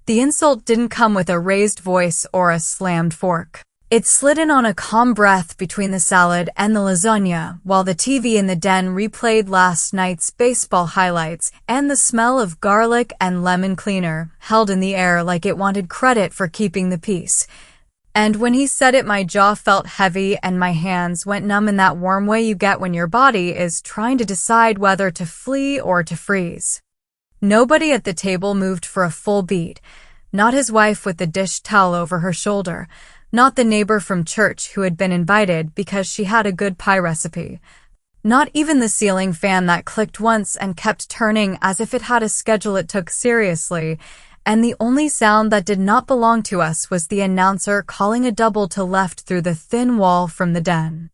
The insult didn't come with a raised voice or a slammed fork. It slid in on a calm breath between the salad and the lasagna, while the TV in the den replayed last night's baseball highlights, and the smell of garlic and lemon cleaner held in the air like it wanted credit for keeping the peace. And when he said it, my jaw felt heavy and my hands went numb in that warm way you get when your body is trying to decide whether to flee or to freeze. Nobody at the table moved for a full beat. Not his wife with the dish towel over her shoulder. Not the neighbor from church who had been invited because she had a good pie recipe. Not even the ceiling fan that clicked once and kept turning as if it had a schedule it took seriously. And the only sound that did not belong to us was the announcer calling a double to left through the thin wall from the den.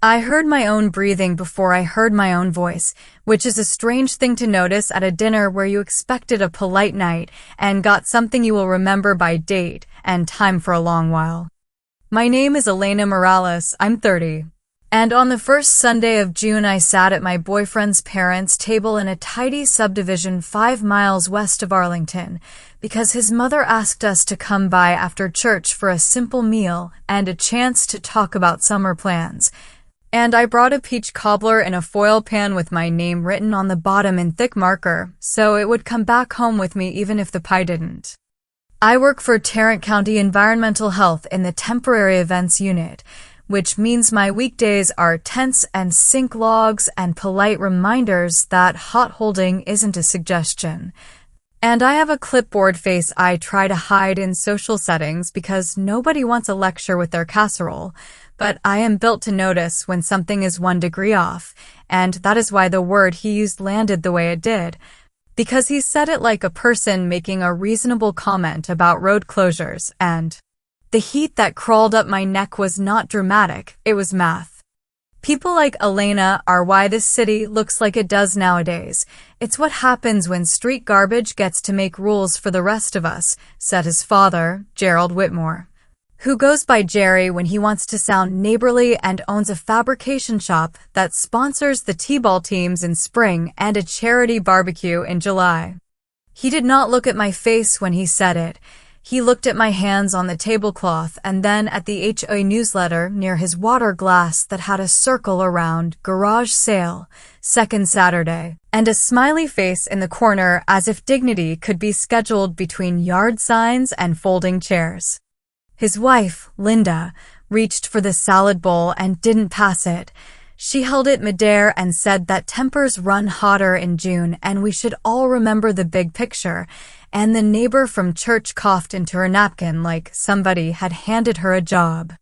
I heard my own breathing before I heard my own voice, which is a strange thing to notice at a dinner where you expected a polite night and got something you will remember by date and time for a long while. My name is Elena Morales, I'm 30. And on the first Sunday of June I sat at my boyfriend's parents' table in a tidy subdivision 5 miles west of Arlington, because his mother asked us to come by after church for a simple meal and a chance to talk about summer plans. And I brought a peach cobbler in a foil pan with my name written on the bottom in thick marker, so it would come back home with me even if the pie didn't. I work for Tarrant County Environmental Health in the Temporary Events Unit, which means my weekdays are tents and sink logs and polite reminders that hot holding isn't a suggestion. And I have a clipboard face I try to hide in social settings because nobody wants a lecture with their casserole, but I am built to notice when something is 1 degree off, and that is why the word he used landed the way it did. Because he said it like a person making a reasonable comment about road closures, and the heat that crawled up my neck was not dramatic, it was math. People like Elena are why this city looks like it does nowadays. It's what happens when street garbage gets to make rules for the rest of us, said his father, Gerald Whitmore, who goes by Jerry when he wants to sound neighborly and owns a fabrication shop that sponsors the T-ball teams in spring and a charity barbecue in July. He did not look at my face when he said it. He looked at my hands on the tablecloth and then at the HOA newsletter near his water glass that had a circle around garage sale, second Saturday, and a smiley face in the corner as if dignity could be scheduled between yard signs and folding chairs. His wife, Linda, reached for the salad bowl and didn't pass it. She held it midair and said that tempers run hotter in June and we should all remember the big picture, and the neighbor from church coughed into her napkin like somebody had handed her a job.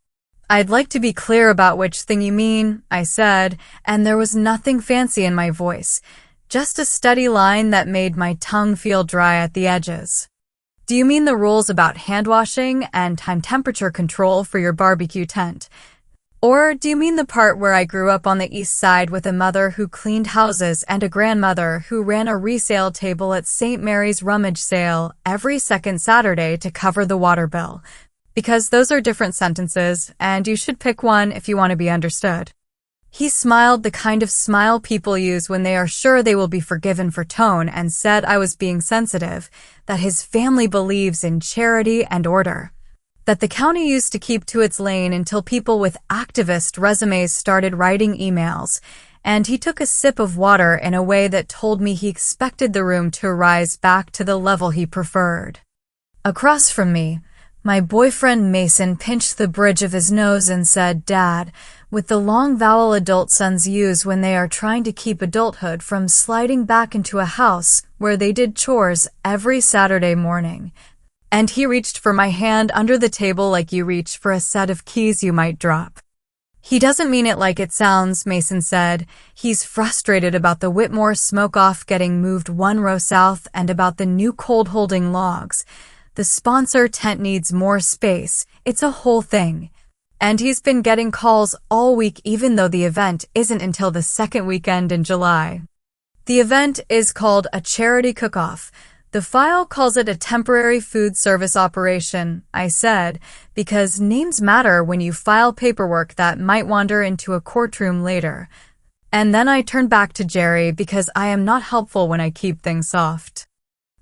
I'd like to be clear about which thing you mean, I said, and there was nothing fancy in my voice, just a steady line that made my tongue feel dry at the edges. Do you mean the rules about hand washing and time temperature control for your barbecue tent? Or do you mean the part where I grew up on the east side with a mother who cleaned houses and a grandmother who ran a resale table at St. Mary's rummage sale every second Saturday to cover the water bill? Because those are different sentences, and you should pick one if you want to be understood. He smiled the kind of smile people use when they are sure they will be forgiven for tone and said I was being sensitive, that his family believes in charity and order, that the county used to keep to its lane until people with activist resumes started writing emails, and he took a sip of water in a way that told me he expected the room to rise back to the level he preferred. Across from me, my boyfriend Mason pinched the bridge of his nose and said, "Dad," with the long vowel adult sons use when they are trying to keep adulthood from sliding back into a house where they did chores every Saturday morning. And he reached for my hand under the table like you reach for a set of keys you might drop. He doesn't mean it like it sounds, Mason said. He's frustrated about the Whitmore smoke-off getting moved 1 row south and about the new cold-holding logs. The sponsor tent needs more space. It's a whole thing. And he's been getting calls all week even though the event isn't until the second weekend in July. The event is called a charity cook-off. The file calls it a temporary food service operation, I said, because names matter when you file paperwork that might wander into a courtroom later. And then I turned back to Jerry because I am not helpful when I keep things soft.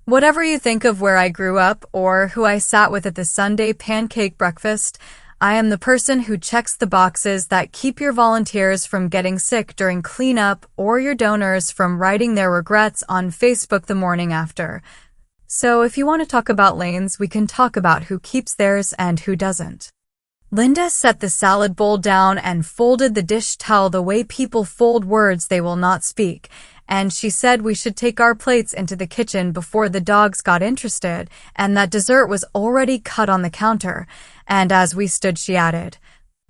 Whatever you think of where I grew up or who I sat with at the Sunday pancake breakfast, I am the person who checks the boxes that keep your volunteers from getting sick during cleanup or your donors from writing their regrets on Facebook the morning after. So if you want to talk about lanes, we can talk about who keeps theirs and who doesn't. Linda set the salad bowl down and folded the dish towel the way people fold words they will not speak, and she said we should take our plates into the kitchen before the dogs got interested, and that dessert was already cut on the counter, and as we stood she added,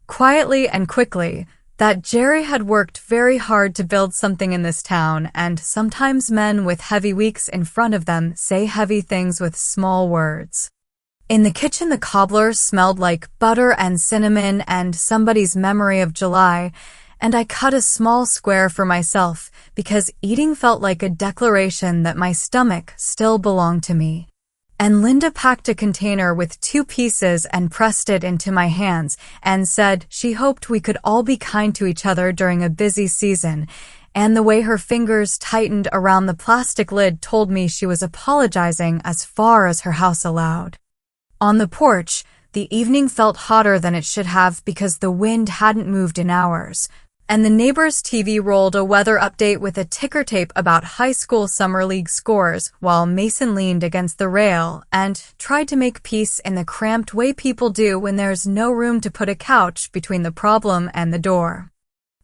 quietly and quickly, that Jerry had worked very hard to build something in this town, and sometimes men with heavy weeks in front of them say heavy things with small words. In the kitchen, the cobbler smelled like butter and cinnamon and somebody's memory of July, and I cut a small square for myself because eating felt like a declaration that my stomach still belonged to me. And Linda packed a container with 2 pieces and pressed it into my hands and said she hoped we could all be kind to each other during a busy season, and the way her fingers tightened around the plastic lid told me she was apologizing as far as her house allowed. On the porch, the evening felt hotter than it should have because the wind hadn't moved in hours, and the neighbor's TV rolled a weather update with a ticker tape about high school summer league scores while Mason leaned against the rail and tried to make peace in the cramped way people do when there's no room to put a couch between the problem and the door.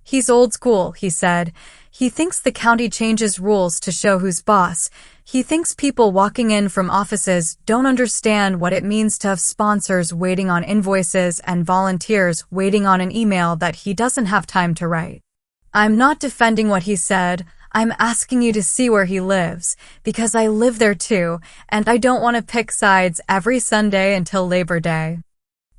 He's old school, he said. He thinks the county changes rules to show who's boss. He thinks people walking in from offices don't understand what it means to have sponsors waiting on invoices and volunteers waiting on an email that he doesn't have time to write. I'm not defending what he said. I'm asking you to see where he lives, because I live there too, and I don't want to pick sides every Sunday until Labor Day.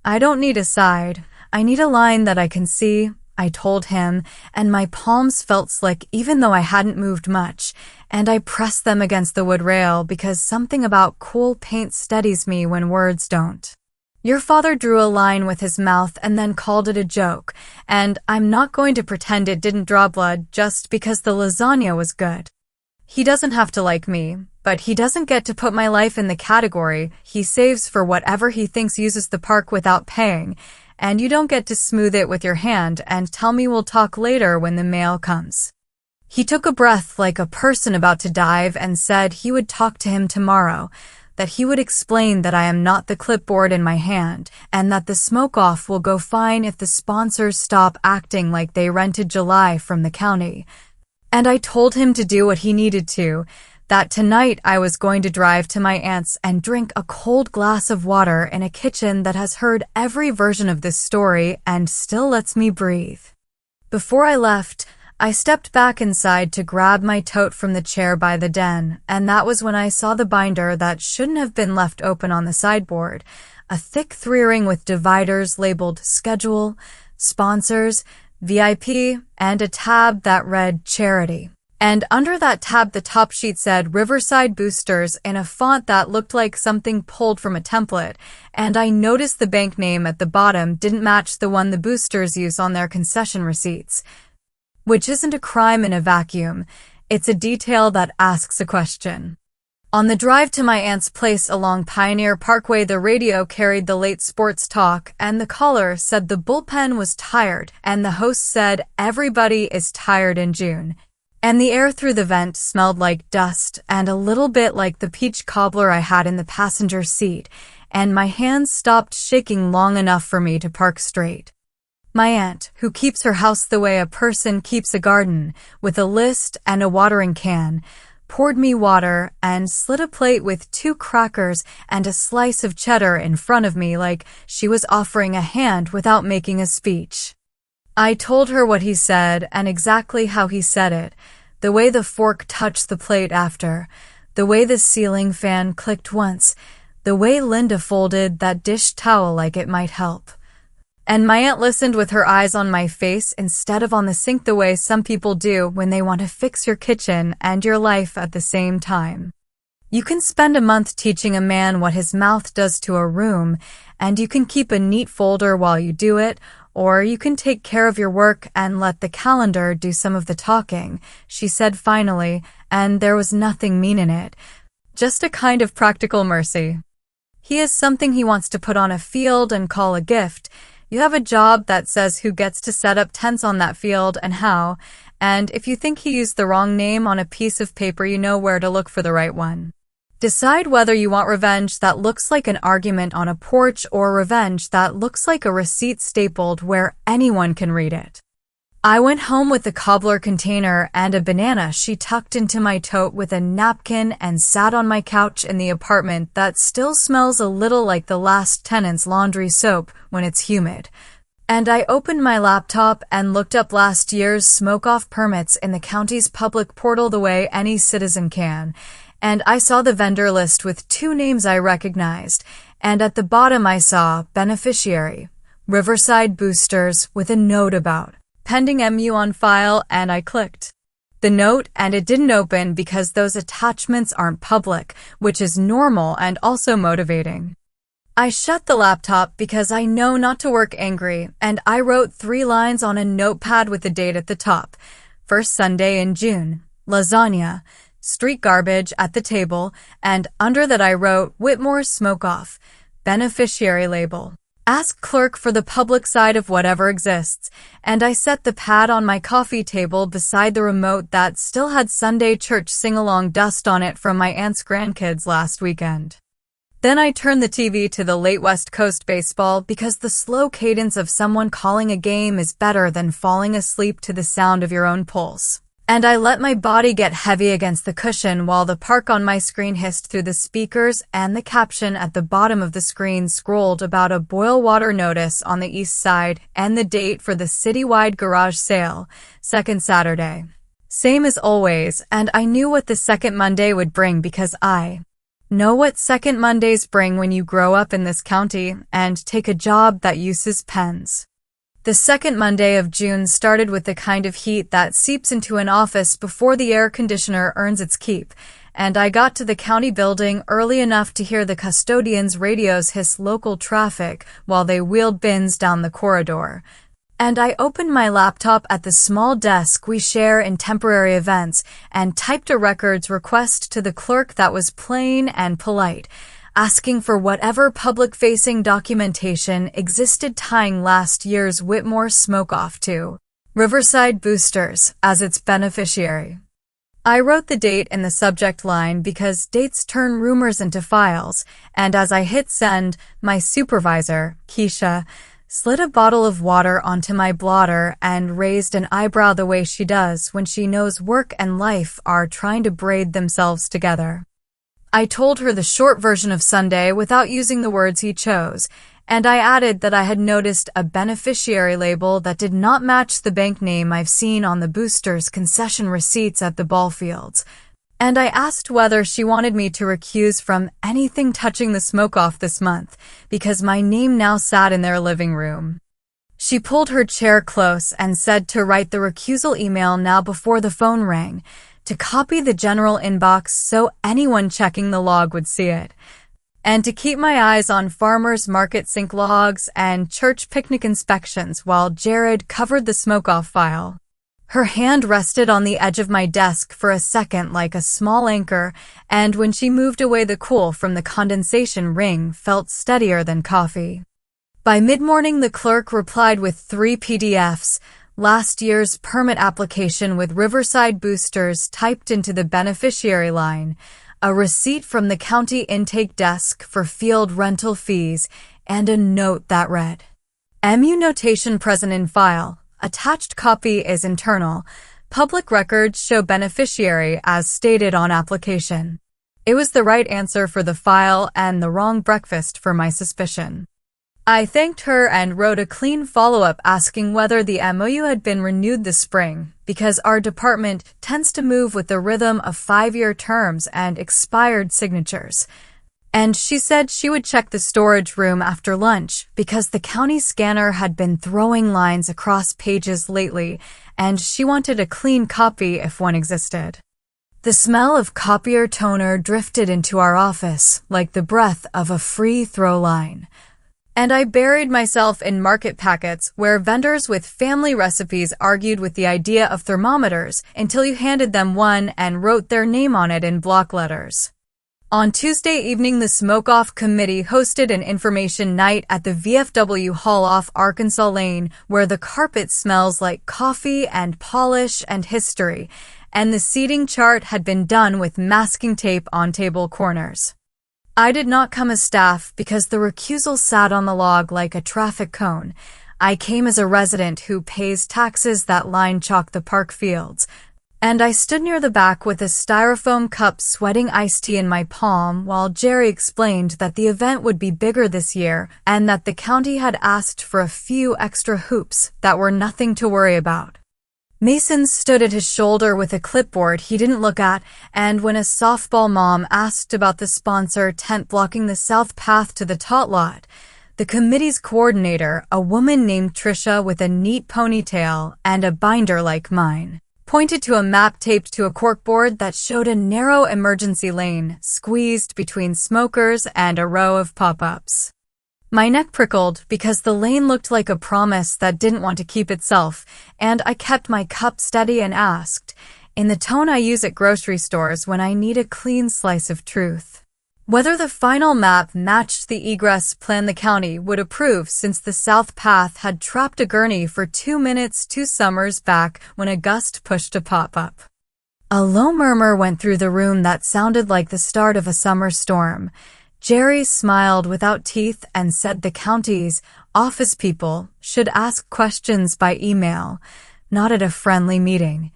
I don't need a side. I need a line that I can see, I told him, and my palms felt slick even though I hadn't moved much, and I pressed them against the wood rail because something about cool paint steadies me when words don't. Your father drew a line with his mouth and then called it a joke, and I'm not going to pretend it didn't draw blood just because the lasagna was good. He doesn't have to like me, but he doesn't get to put my life in the category he saves for whatever he thinks uses the park without paying, and you don't get to smooth it with your hand and tell me we'll talk later when the mail comes. He took a breath like a person about to dive and said he would talk to him tomorrow, that he would explain that I am not the clipboard in my hand, and that the smoke-off will go fine if the sponsors stop acting like they rented July from the county. And I told him to do what he needed to, that tonight I was going to drive to my aunt's and drink a cold glass of water in a kitchen that has heard every version of this story and still lets me breathe. Before I left, I stepped back inside to grab my tote from the chair by the den, and that was when I saw the binder that shouldn't have been left open on the sideboard, a thick 3-ring with dividers labeled Schedule, Sponsors, VIP, and a tab that read Charity. And under that tab, the top sheet said Riverside Boosters in a font that looked like something pulled from a template, and I noticed the bank name at the bottom didn't match the one the boosters use on their concession receipts. Which isn't a crime in a vacuum. It's a detail that asks a question. On the drive to my aunt's place along Pioneer Parkway, the radio carried the late sports talk, and the caller said the bullpen was tired, and the host said everybody is tired in June. And the air through the vent smelled like dust and a little bit like the peach cobbler I had in the passenger seat, and my hands stopped shaking long enough for me to park straight. My aunt, who keeps her house the way a person keeps a garden, with a list and a watering can, poured me water and slid a plate with 2 crackers and a slice of cheddar in front of me like she was offering a hand without making a speech. I told her what he said and exactly how he said it, the way the fork touched the plate after, the way the ceiling fan clicked once, the way Linda folded that dish towel like it might help. And my aunt listened with her eyes on my face instead of on the sink the way some people do when they want to fix your kitchen and your life at the same time. You can spend a month teaching a man what his mouth does to a room, and you can keep a neat folder while you do it, or you can take care of your work and let the calendar do some of the talking, she said finally, and there was nothing mean in it. Just a kind of practical mercy. He has something he wants to put on a field and call a gift. You have a job that says who gets to set up tents on that field and how, and if you think he used the wrong name on a piece of paper, you know where to look for the right one. Decide whether you want revenge that looks like an argument on a porch or revenge that looks like a receipt stapled where anyone can read it. I went home with a cobbler container and a banana she tucked into my tote with a napkin and sat on my couch in the apartment that still smells a little like the last tenant's laundry soap when it's humid. And I opened my laptop and looked up last year's smoke-off permits in the county's public portal the way any citizen can. And I saw the vendor list with 2 names I recognized, and at the bottom I saw beneficiary, Riverside Boosters, with a note about pending MU on file, and I clicked the note and it didn't open because those attachments aren't public, which is normal and also motivating. I shut the laptop because I know not to work angry, and I wrote 3 lines on a notepad with the date at the top. First Sunday in June, lasagna, street garbage at the table, and under that I wrote Whitmore Smoke Off, beneficiary label. Ask clerk for the public side of whatever exists, and I set the pad on my coffee table beside the remote that still had Sunday church sing-along dust on it from my aunt's grandkids last weekend. Then I turned the TV to the late West Coast baseball because the slow cadence of someone calling a game is better than falling asleep to the sound of your own pulse. And I let my body get heavy against the cushion while the park on my screen hissed through the speakers and the caption at the bottom of the screen scrolled about a boil water notice on the east side and the date for the citywide garage sale, second Saturday. Same as always, and I knew what the second Monday would bring because I know what second Mondays bring when you grow up in this county and take a job that uses pens. The second Monday of June started with the kind of heat that seeps into an office before the air conditioner earns its keep, and I got to the county building early enough to hear the custodians' radios hiss local traffic while they wheeled bins down the corridor. And I opened my laptop at the small desk we share in temporary events and typed a records request to the clerk that was plain and polite, asking for whatever public-facing documentation existed tying last year's Whitmore Smoke-Off to Riverside Boosters as its beneficiary. I wrote the date in the subject line because dates turn rumors into files, and as I hit send, my supervisor, Keisha, slid a bottle of water onto my blotter and raised an eyebrow the way she does when she knows work and life are trying to braid themselves together. I told her the short version of Sunday without using the words he chose, and I added that I had noticed a beneficiary label that did not match the bank name I've seen on the Boosters' concession receipts at the ball fields, and I asked whether she wanted me to recuse from anything touching the smoke-off this month, because my name now sat in their living room. She pulled her chair close and said to write the recusal email now before the phone rang, to copy the general inbox so anyone checking the log would see it, and to keep my eyes on farmers market sink logs and church picnic inspections while Jared covered the smoke-off file. Her hand rested on the edge of my desk for a second like a small anchor, and when she moved away the cool from the condensation ring felt steadier than coffee. By mid-morning the clerk replied with 3 PDFs, last year's permit application with Riverside Boosters typed into the beneficiary line, a receipt from the county intake desk for field rental fees, and a note that read, MU notation present in file, attached copy is internal, public records show beneficiary as stated on application. It was the right answer for the file and the wrong breakfast for my suspicion. I thanked her and wrote a clean follow-up asking whether the MOU had been renewed this spring, because our department tends to move with the rhythm of 5-year terms and expired signatures. And she said she would check the storage room after lunch because the county scanner had been throwing lines across pages lately, and she wanted a clean copy if one existed. The smell of copier toner drifted into our office like the breath of a free throw line. And I buried myself in market packets where vendors with family recipes argued with the idea of thermometers until you handed them one and wrote their name on it in block letters. On Tuesday evening, the Smoke-Off Committee hosted an information night at the VFW Hall off Arkansas Lane, where the carpet smells like coffee and polish and history, and the seating chart had been done with masking tape on table corners. I did not come as staff because the recusal sat on the log like a traffic cone. I came as a resident who pays taxes that line chalk the park fields, and I stood near the back with a styrofoam cup sweating iced tea in my palm while Jerry explained that the event would be bigger this year and that the county had asked for a few extra hoops that were nothing to worry about. Mason stood at his shoulder with a clipboard he didn't look at, and when a softball mom asked about the sponsor tent blocking the south path to the tot lot, the committee's coordinator, a woman named Trisha with a neat ponytail and a binder like mine, pointed to a map taped to a corkboard that showed a narrow emergency lane squeezed between smokers and a row of pop-ups. My neck prickled because the lane looked like a promise that didn't want to keep itself, and I kept my cup steady and asked, in the tone I use at grocery stores when I need a clean slice of truth, whether the final map matched the egress plan the county would approve, since the south path had trapped a gurney for 2 minutes 2 summers back when a gust pushed a pop-up. A low murmur went through the room that sounded like the start of a summer storm. Jerry smiled without teeth and said the county's office people should ask questions by email, not at a friendly meeting.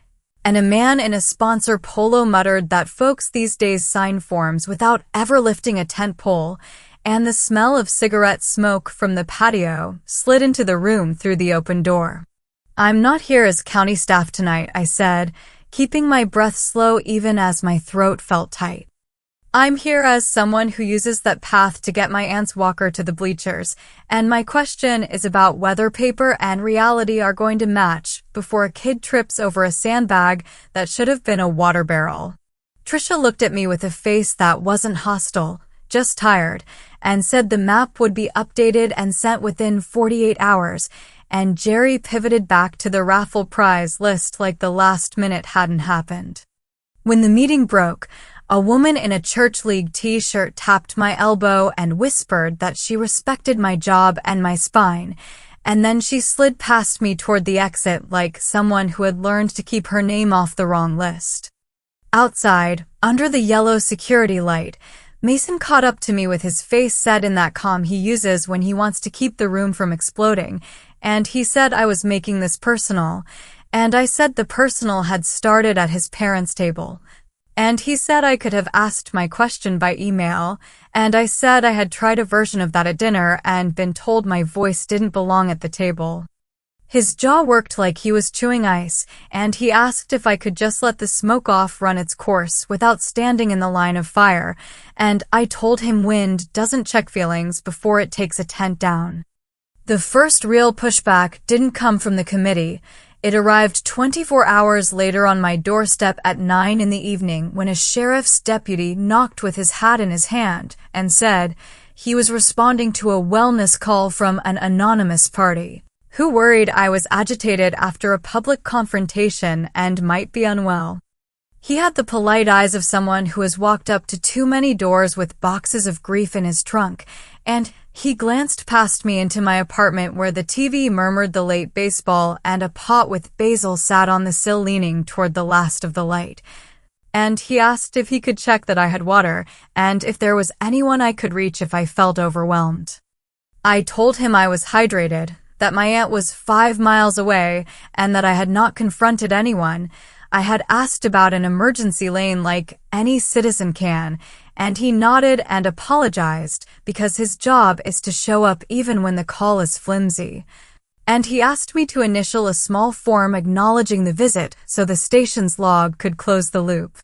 And a man in a sponsor polo muttered that folks these days sign forms without ever lifting a tent pole, and the smell of cigarette smoke from the patio slid into the room through the open door. "I'm not here as county staff tonight," I said, keeping my breath slow even as my throat felt tight. "I'm here as someone who uses that path to get my aunt's walker to the bleachers, and my question is about whether paper and reality are going to match before a kid trips over a sandbag that should have been a water barrel." Trisha looked at me with a face that wasn't hostile, just tired, and said the map would be updated and sent within 48 hours, and Jerry pivoted back to the raffle prize list like the last minute hadn't happened. When the meeting broke, a woman in a church league t-shirt tapped my elbow and whispered that she respected my job and my spine, and then she slid past me toward the exit like someone who had learned to keep her name off the wrong list. Outside, under the yellow security light, Mason caught up to me with his face set in that calm he uses when he wants to keep the room from exploding, and he said I was making this personal, and I said the personal had started at his parents' table. And he said I could have asked my question by email, and I said I had tried a version of that at dinner and been told my voice didn't belong at the table. His jaw worked like he was chewing ice, and he asked if I could just let the smoke-off run its course without standing in the line of fire, and I told him wind doesn't check feelings before it takes a tent down. The first real pushback didn't come from the committee. It arrived 24 hours later on my doorstep at 9 in the evening when a sheriff's deputy knocked with his hat in his hand and said he was responding to a wellness call from an anonymous party who worried I was agitated after a public confrontation and might be unwell. He had the polite eyes of someone who has walked up to too many doors with boxes of grief in his trunk, and he glanced past me into my apartment where the TV murmured the late baseball and a pot with basil sat on the sill leaning toward the last of the light. And he asked if he could check that I had water and if there was anyone I could reach if I felt overwhelmed. I told him I was hydrated, that my aunt was 5 miles away, and that I had not confronted anyone. I had asked about an emergency lane like any citizen can, and he nodded and apologized because his job is to show up even when the call is flimsy. And he asked me to initial a small form acknowledging the visit so the station's log could close the loop.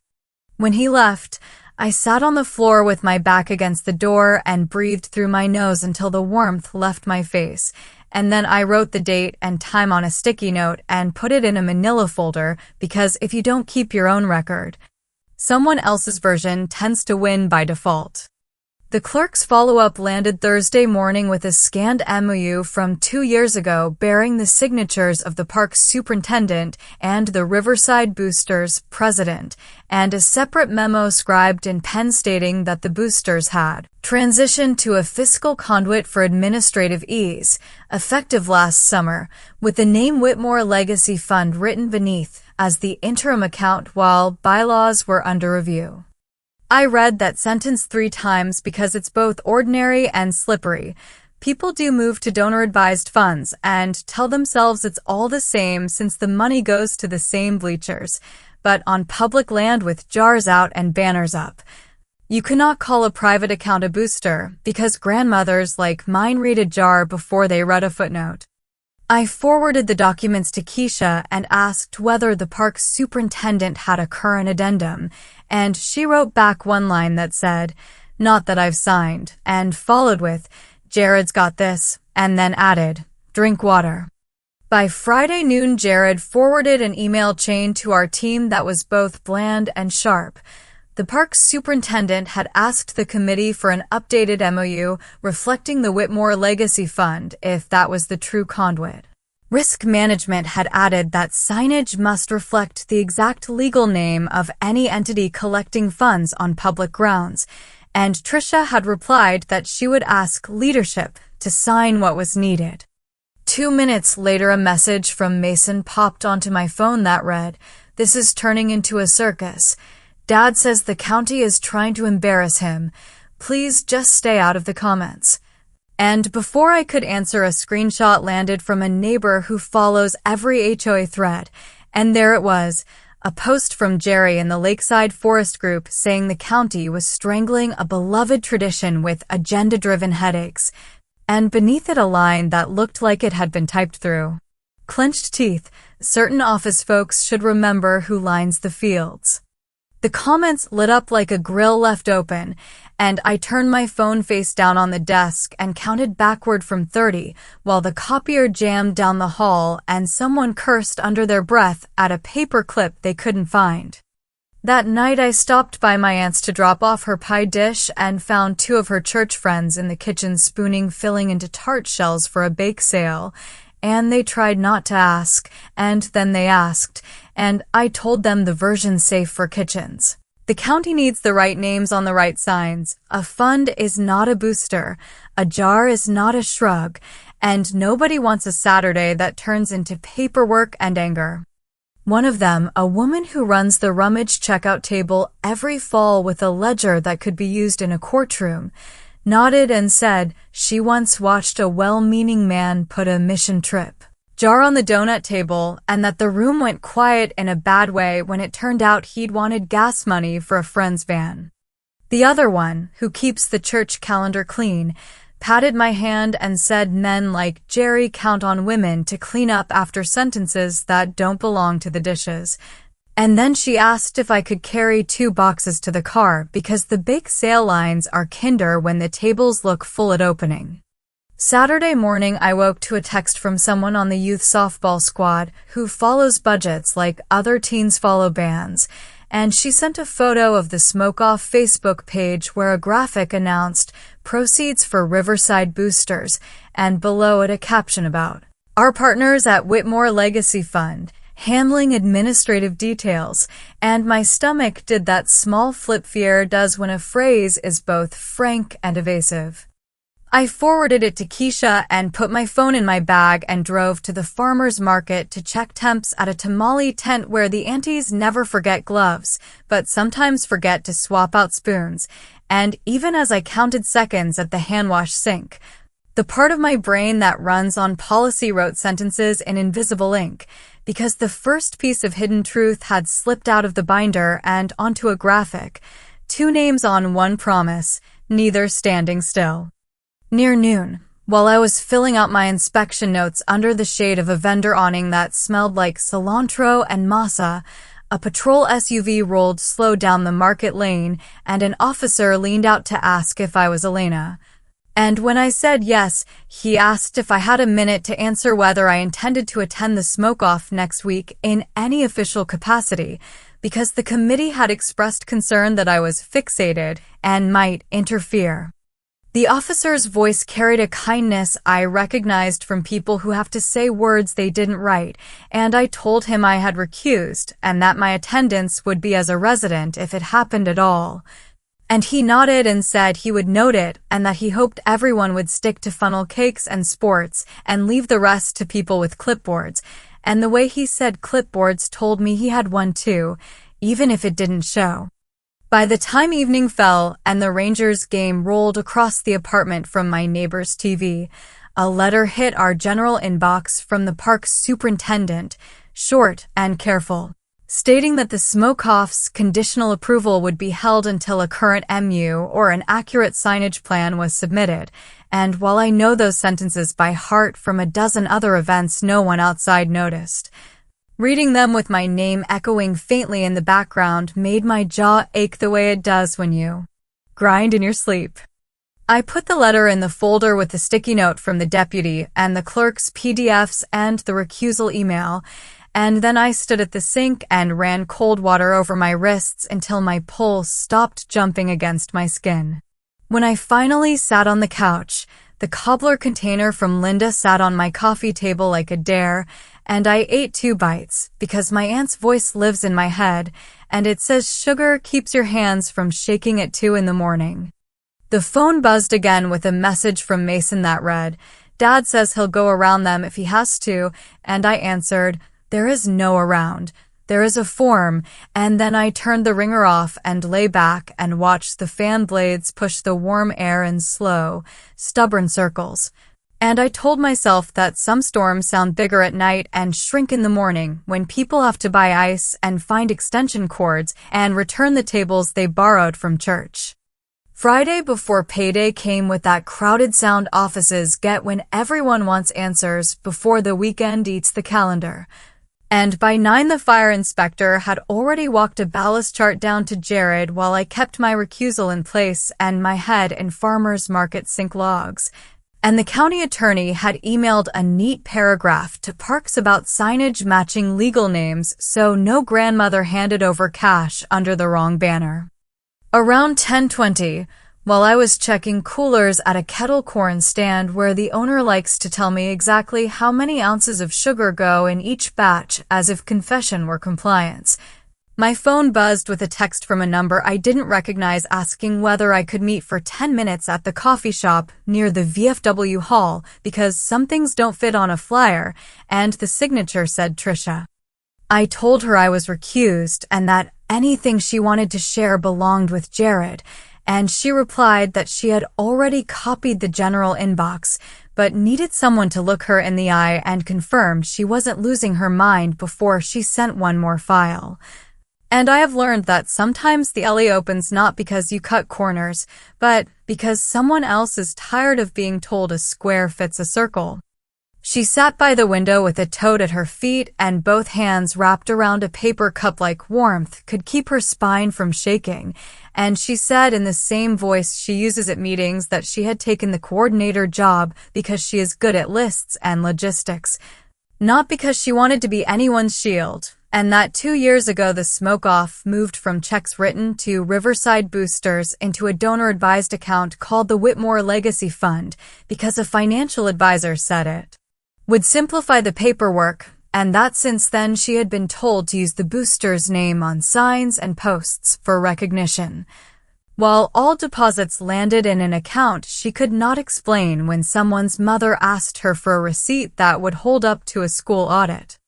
When he left, I sat on the floor with my back against the door and breathed through my nose until the warmth left my face, and then I wrote the date and time on a sticky note and put it in a manila folder because if you don't keep your own record, someone else's version tends to win by default. The clerk's follow-up landed Thursday morning with a scanned MOU from 2 years ago bearing the signatures of the park's superintendent and the Riverside Boosters president, and a separate memo scribed in pen stating that the Boosters had transitioned to a fiscal conduit for administrative ease, effective last summer, with the name Whitmore Legacy Fund written beneath as the interim account while bylaws were under review. I read that sentence 3 times because it's both ordinary and slippery. People do move to donor-advised funds and tell themselves it's all the same since the money goes to the same bleachers, but on public land with jars out and banners up. You cannot call a private account a booster because grandmothers like mine read a jar before they read a footnote. I forwarded the documents to Keisha and asked whether the park's superintendent had a current addendum, and she wrote back one line that said, "Not that I've signed," and followed with, "Jared's got this," and then added, "Drink water." By Friday noon, Jared forwarded an email chain to our team that was both bland and sharp. The park's superintendent had asked the committee for an updated MOU reflecting the Whitmore Legacy Fund if that was the true conduit. Risk Management had added that signage must reflect the exact legal name of any entity collecting funds on public grounds, and Tricia had replied that she would ask leadership to sign what was needed. 2 minutes later, a message from Mason popped onto my phone that read, "This is turning into a circus. Dad says the county is trying to embarrass him. Please just stay out of the comments." And before I could answer, a screenshot landed from a neighbor who follows every HOA thread, and there it was, a post from Jerry in the Lakeside Forest Group saying the county was strangling a beloved tradition with agenda-driven headaches, and beneath it a line that looked like it had been typed through clenched teeth. Certain office folks should remember who lines the fields. The comments lit up like a grill left open, and I turned my phone face down on the desk and counted backward from 30 while the copier jammed down the hall and someone cursed under their breath at a paper clip they couldn't find. That night I stopped by my aunt's to drop off her pie dish and found 2 of her church friends in the kitchen spooning filling into tart shells for a bake sale, and they tried not to ask, and then they asked, and I told them the version's safe for kitchens. The county needs the right names on the right signs. A fund is not a booster, a jar is not a shrug, and nobody wants a Saturday that turns into paperwork and anger. One of them, a woman who runs the rummage checkout table every fall with a ledger that could be used in a courtroom, nodded and said she once watched a well-meaning man put a mission trip jar on the donut table and that the room went quiet in a bad way when it turned out he'd wanted gas money for a friend's van. The other one, who keeps the church calendar clean, patted my hand and said men like Jerry count on women to clean up after sentences that don't belong to the dishes. And then she asked if I could carry 2 boxes to the car because the bake sale lines are kinder when the tables look full at opening. Saturday morning, I woke to a text from someone on the youth softball squad who follows budgets like other teens follow bands, and she sent a photo of the Smoke Off Facebook page where a graphic announced proceeds for Riverside Boosters, and below it a caption about our partners at Whitmore Legacy Fund, handling administrative details, and my stomach did that small flip fear does when a phrase is both frank and evasive. I forwarded it to Keisha and put my phone in my bag and drove to the farmer's market to check temps at a tamale tent where the aunties never forget gloves, but sometimes forget to swap out spoons, and even as I counted seconds at the hand wash sink, the part of my brain that runs on policy wrote sentences in invisible ink, because the first piece of hidden truth had slipped out of the binder and onto a graphic, 2 names on one promise, neither standing still. Near noon, while I was filling out my inspection notes under the shade of a vendor awning that smelled like cilantro and masa, a patrol SUV rolled slow down the market lane and an officer leaned out to ask if I was Elena. And when I said yes, he asked if I had a minute to answer whether I intended to attend the smoke-off next week in any official capacity, because the committee had expressed concern that I was fixated and might interfere. The officer's voice carried a kindness I recognized from people who have to say words they didn't write, and I told him I had recused and that my attendance would be as a resident if it happened at all. And he nodded and said he would note it and that he hoped everyone would stick to funnel cakes and sports and leave the rest to people with clipboards. And the way he said clipboards told me he had one too, even if it didn't show. By the time evening fell and the Rangers game rolled across the apartment from my neighbor's TV, a letter hit our general inbox from the park's superintendent, short and careful, stating that the smoke-off's conditional approval would be held until a current MU or an accurate signage plan was submitted. And while I know those sentences by heart from a dozen other events no one outside noticed, reading them with my name echoing faintly in the background made my jaw ache the way it does when you grind in your sleep. I put the letter in the folder with the sticky note from the deputy and the clerk's PDFs and the recusal email, and then I stood at the sink and ran cold water over my wrists until my pulse stopped jumping against my skin. When I finally sat on the couch, the cobbler container from Linda sat on my coffee table like a dare, and I ate 2 bites because my aunt's voice lives in my head, and it says sugar keeps your hands from shaking at 2 in the morning. The phone buzzed again with a message from Mason that read, "Dad says he'll go around them if he has to," and I answered, "There is no around. There is a form," and then I turned the ringer off and lay back and watched the fan blades push the warm air in slow, stubborn circles. And I told myself that some storms sound bigger at night and shrink in the morning when people have to buy ice and find extension cords and return the tables they borrowed from church. Friday before payday came with that crowded sound offices get when everyone wants answers before the weekend eats the calendar. And by 9 the fire inspector had already walked a ballast chart down to Jared while I kept my recusal in place and my head in farmer's market sink logs. And the county attorney had emailed a neat paragraph to parks about signage matching legal names so no grandmother handed over cash under the wrong banner. Around 10:20, while I was checking coolers at a kettle corn stand where the owner likes to tell me exactly how many ounces of sugar go in each batch as if confession were compliance, my phone buzzed with a text from a number I didn't recognize asking whether I could meet for 10 minutes at the coffee shop near the VFW hall because some things don't fit on a flyer, and the signature said Trisha. I told her I was recused and that anything she wanted to share belonged with Jared, and she replied that she had already copied the general inbox, but needed someone to look her in the eye and confirmed she wasn't losing her mind before she sent one more file. And I have learned that sometimes the alley opens not because you cut corners, but because someone else is tired of being told a square fits a circle. She sat by the window with a toad at her feet and both hands wrapped around a paper cup-like warmth could keep her spine from shaking, and she said in the same voice she uses at meetings that she had taken the coordinator job because she is good at lists and logistics, not because she wanted to be anyone's shield, and that 2 years ago the smoke-off moved from checks written to Riverside Boosters into a donor-advised account called the Whitmore Legacy Fund because a financial advisor said it would simplify the paperwork, and that since then she had been told to use the booster's name on signs and posts for recognition. While all deposits landed in an account she could not explain when someone's mother asked her for a receipt that would hold up to a school audit.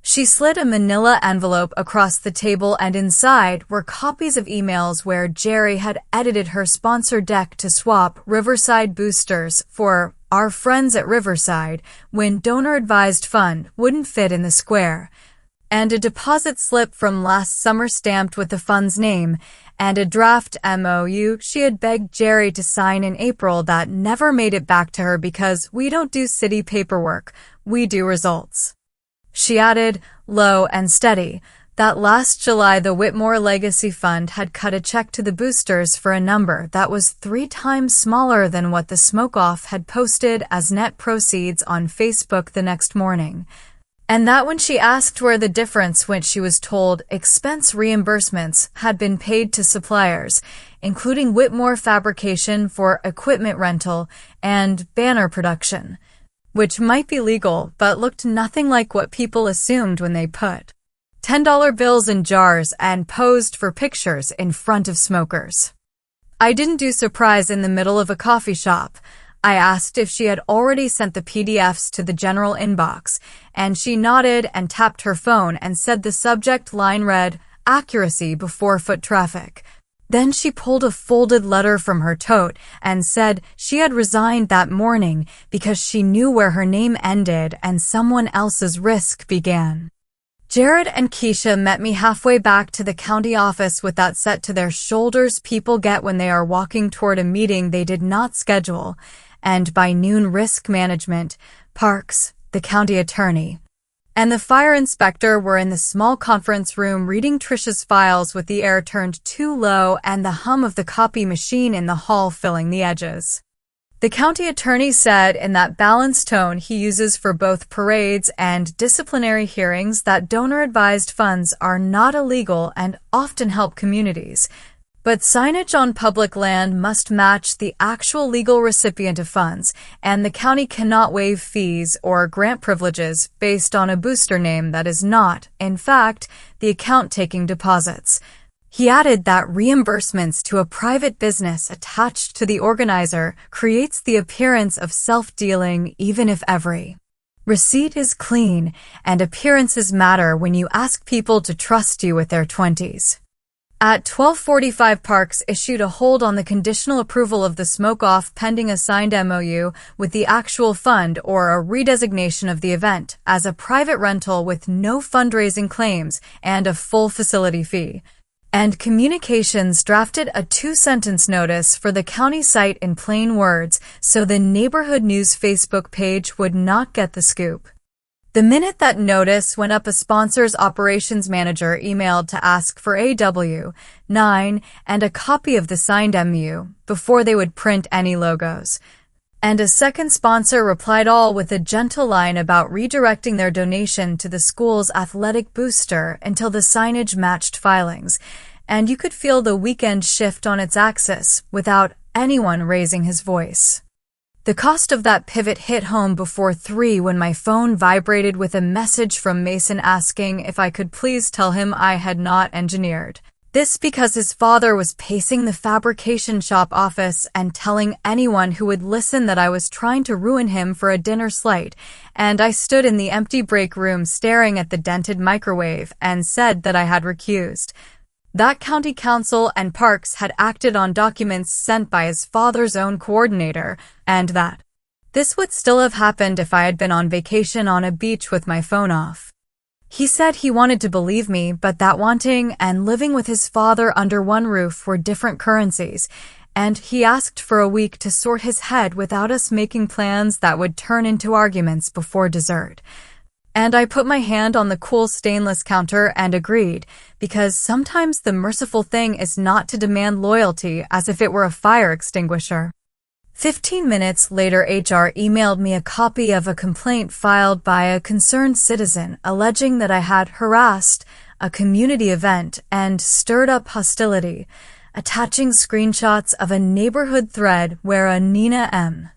She slid a manila envelope across the table and inside were copies of emails where Jerry had edited her sponsor deck to swap Riverside Boosters for Our Friends at Riverside when donor-advised fund wouldn't fit in the square, and a deposit slip from last summer stamped with the fund's name, and a draft MOU she had begged Jerry to sign in April that never made it back to her because we don't do city paperwork, we do results. She added, low and steady, that last July the Whitmore Legacy Fund had cut a check to the boosters for a number that was 3 times smaller than what the smoke-off had posted as net proceeds on Facebook the next morning. And that when she asked where the difference went, she was told expense reimbursements had been paid to suppliers, including Whitmore Fabrication for equipment rental and banner production, which might be legal but looked nothing like what people assumed when they put $10 bills in jars and posed for pictures in front of smokers. I didn't do surprise in the middle of a coffee shop. I asked if she had already sent the PDFs to the general inbox, and she nodded and tapped her phone and said the subject line read, "Accuracy before foot traffic." Then she pulled a folded letter from her tote and said she had resigned that morning because she knew where her name ended and someone else's risk began. Jared and Keisha met me halfway back to the county office with that set to their shoulders people get when they are walking toward a meeting they did not schedule, and by noon Risk Management, Parks, the county attorney, and the fire inspector were in the small conference room reading Trisha's files with the air turned too low and the hum of the copy machine in the hall filling the edges. The county attorney said in that balanced tone he uses for both parades and disciplinary hearings that donor-advised funds are not illegal and often help communities, but signage on public land must match the actual legal recipient of funds, and the county cannot waive fees or grant privileges based on a booster name that is not, in fact, the account taking deposits. He added that reimbursements to a private business attached to the organizer creates the appearance of self-dealing even if every receipt is clean, and appearances matter when you ask people to trust you with their 20s. At 12:45, Parks issued a hold on the conditional approval of the smoke-off pending a signed MOU with the actual fund or a redesignation of the event as a private rental with no fundraising claims and a full facility fee. And Communications drafted a 2-sentence notice for the county site in plain words so the Neighborhood News Facebook page would not get the scoop. The minute that notice went up, a sponsor's operations manager emailed to ask for a W-9 and a copy of the signed MOU before they would print any logos. And a second sponsor replied all with a gentle line about redirecting their donation to the school's athletic booster until the signage matched filings, and you could feel the weekend shift on its axis without anyone raising his voice. The cost of that pivot hit home before 3 when my phone vibrated with a message from Mason asking if I could please tell him I had not engineered. This because his father was pacing the fabrication shop office and telling anyone who would listen that I was trying to ruin him for a dinner slate, and I stood in the empty break room staring at the dented microwave and said that I had recused. That county council and Parks had acted on documents sent by his father's own coordinator, and that this would still have happened if I had been on vacation on a beach with my phone off. He said he wanted to believe me, but that wanting and living with his father under one roof were different currencies, and he asked for a week to sort his head without us making plans that would turn into arguments before dessert. And I put my hand on the cool stainless counter and agreed, because sometimes the merciful thing is not to demand loyalty as if it were a fire extinguisher. 15 minutes later, HR emailed me a copy of a complaint filed by a concerned citizen alleging that I had harassed a community event and stirred up hostility, attaching screenshots of a neighborhood thread where a Nina M.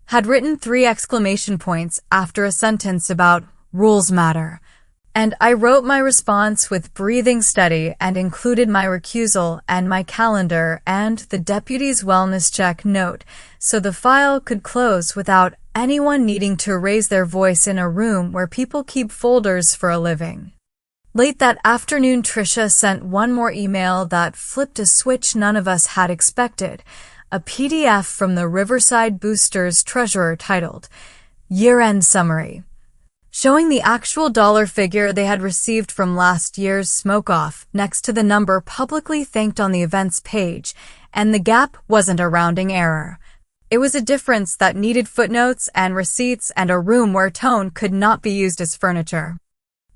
had written 3 exclamation points after a sentence about rules matter. And I wrote my response with breathing steady and included my recusal and my calendar and the deputy's wellness check note so the file could close without anyone needing to raise their voice in a room where people keep folders for a living. Late that afternoon, Trisha sent one more email that flipped a switch none of us had expected, a PDF from the Riverside Boosters treasurer titled Year-End Summary, showing the actual dollar figure they had received from last year's smoke-off next to the number publicly thanked on the events page, and the gap wasn't a rounding error. It was a difference that needed footnotes and receipts and a room where tone could not be used as furniture.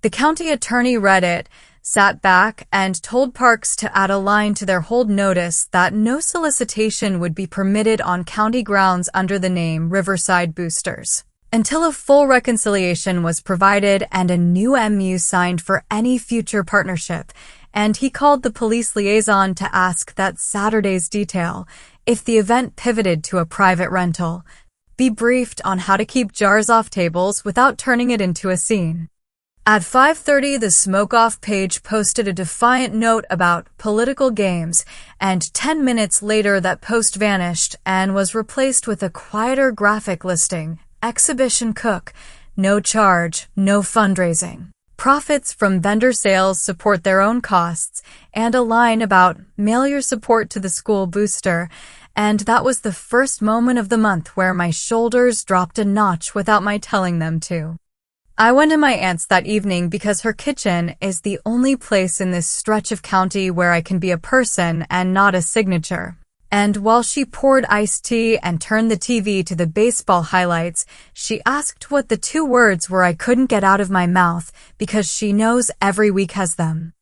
The county attorney read it, sat back, and told Parks to add a line to their hold notice that no solicitation would be permitted on county grounds under the name Riverside Boosters. until a full reconciliation was provided and a new MU signed for any future partnership, and he called the police liaison to ask that Saturday's detail, if the event pivoted to a private rental, be briefed on how to keep jars off tables without turning it into a scene. At 5:30, the Smoke Off page posted a defiant note about political games, and 10 minutes later that post vanished and was replaced with a quieter graphic listing, Exhibition Cook, no charge, no fundraising. Profits from vendor sales support their own costs, and a line about mail your support to the school booster, and that was the first moment of the month where my shoulders dropped a notch without my telling them to. I went to my aunt's that evening because her kitchen is the only place in this stretch of county where I can be a person and not a signature. And while she poured iced tea and turned the TV to the baseball highlights, she asked what the 2 words were I couldn't get out of my mouth because she knows every week has them.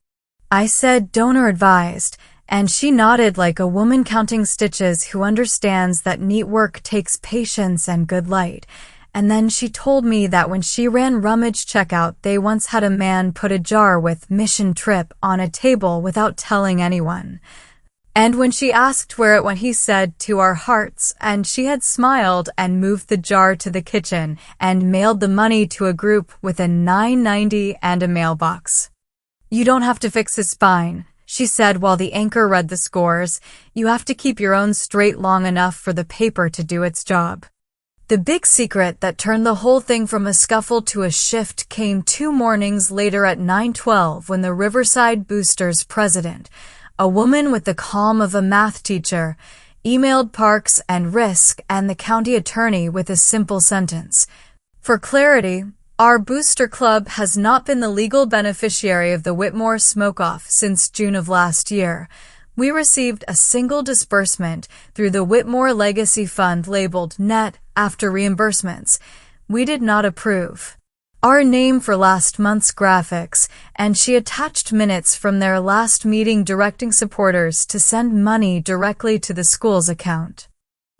I said donor advised, and she nodded like a woman counting stitches who understands that neat work takes patience and good light. And then she told me that when she ran rummage checkout, they once had a man put a jar with Mission Trip on a table without telling anyone. And when she asked where it went, he said, to our hearts, and she had smiled and moved the jar to the kitchen and mailed the money to a group with a $9.90 and a mailbox. You don't have to fix his spine, she said while the anchor read the scores. You have to keep your own straight long enough for the paper to do its job. The big secret that turned the whole thing from a scuffle to a shift came 2 mornings later at 9:12 when the Riverside Boosters president, a woman with the calm of a math teacher, emailed Parks and Risk and the county attorney with a simple sentence. For clarity, our booster club has not been the legal beneficiary of the Whitmore Smoke-Off since June of last year. We received a single disbursement through the Whitmore Legacy Fund labeled Net after reimbursements. We did not approve our name for last month's graphics, and she attached minutes from their last meeting directing supporters to send money directly to the school's account.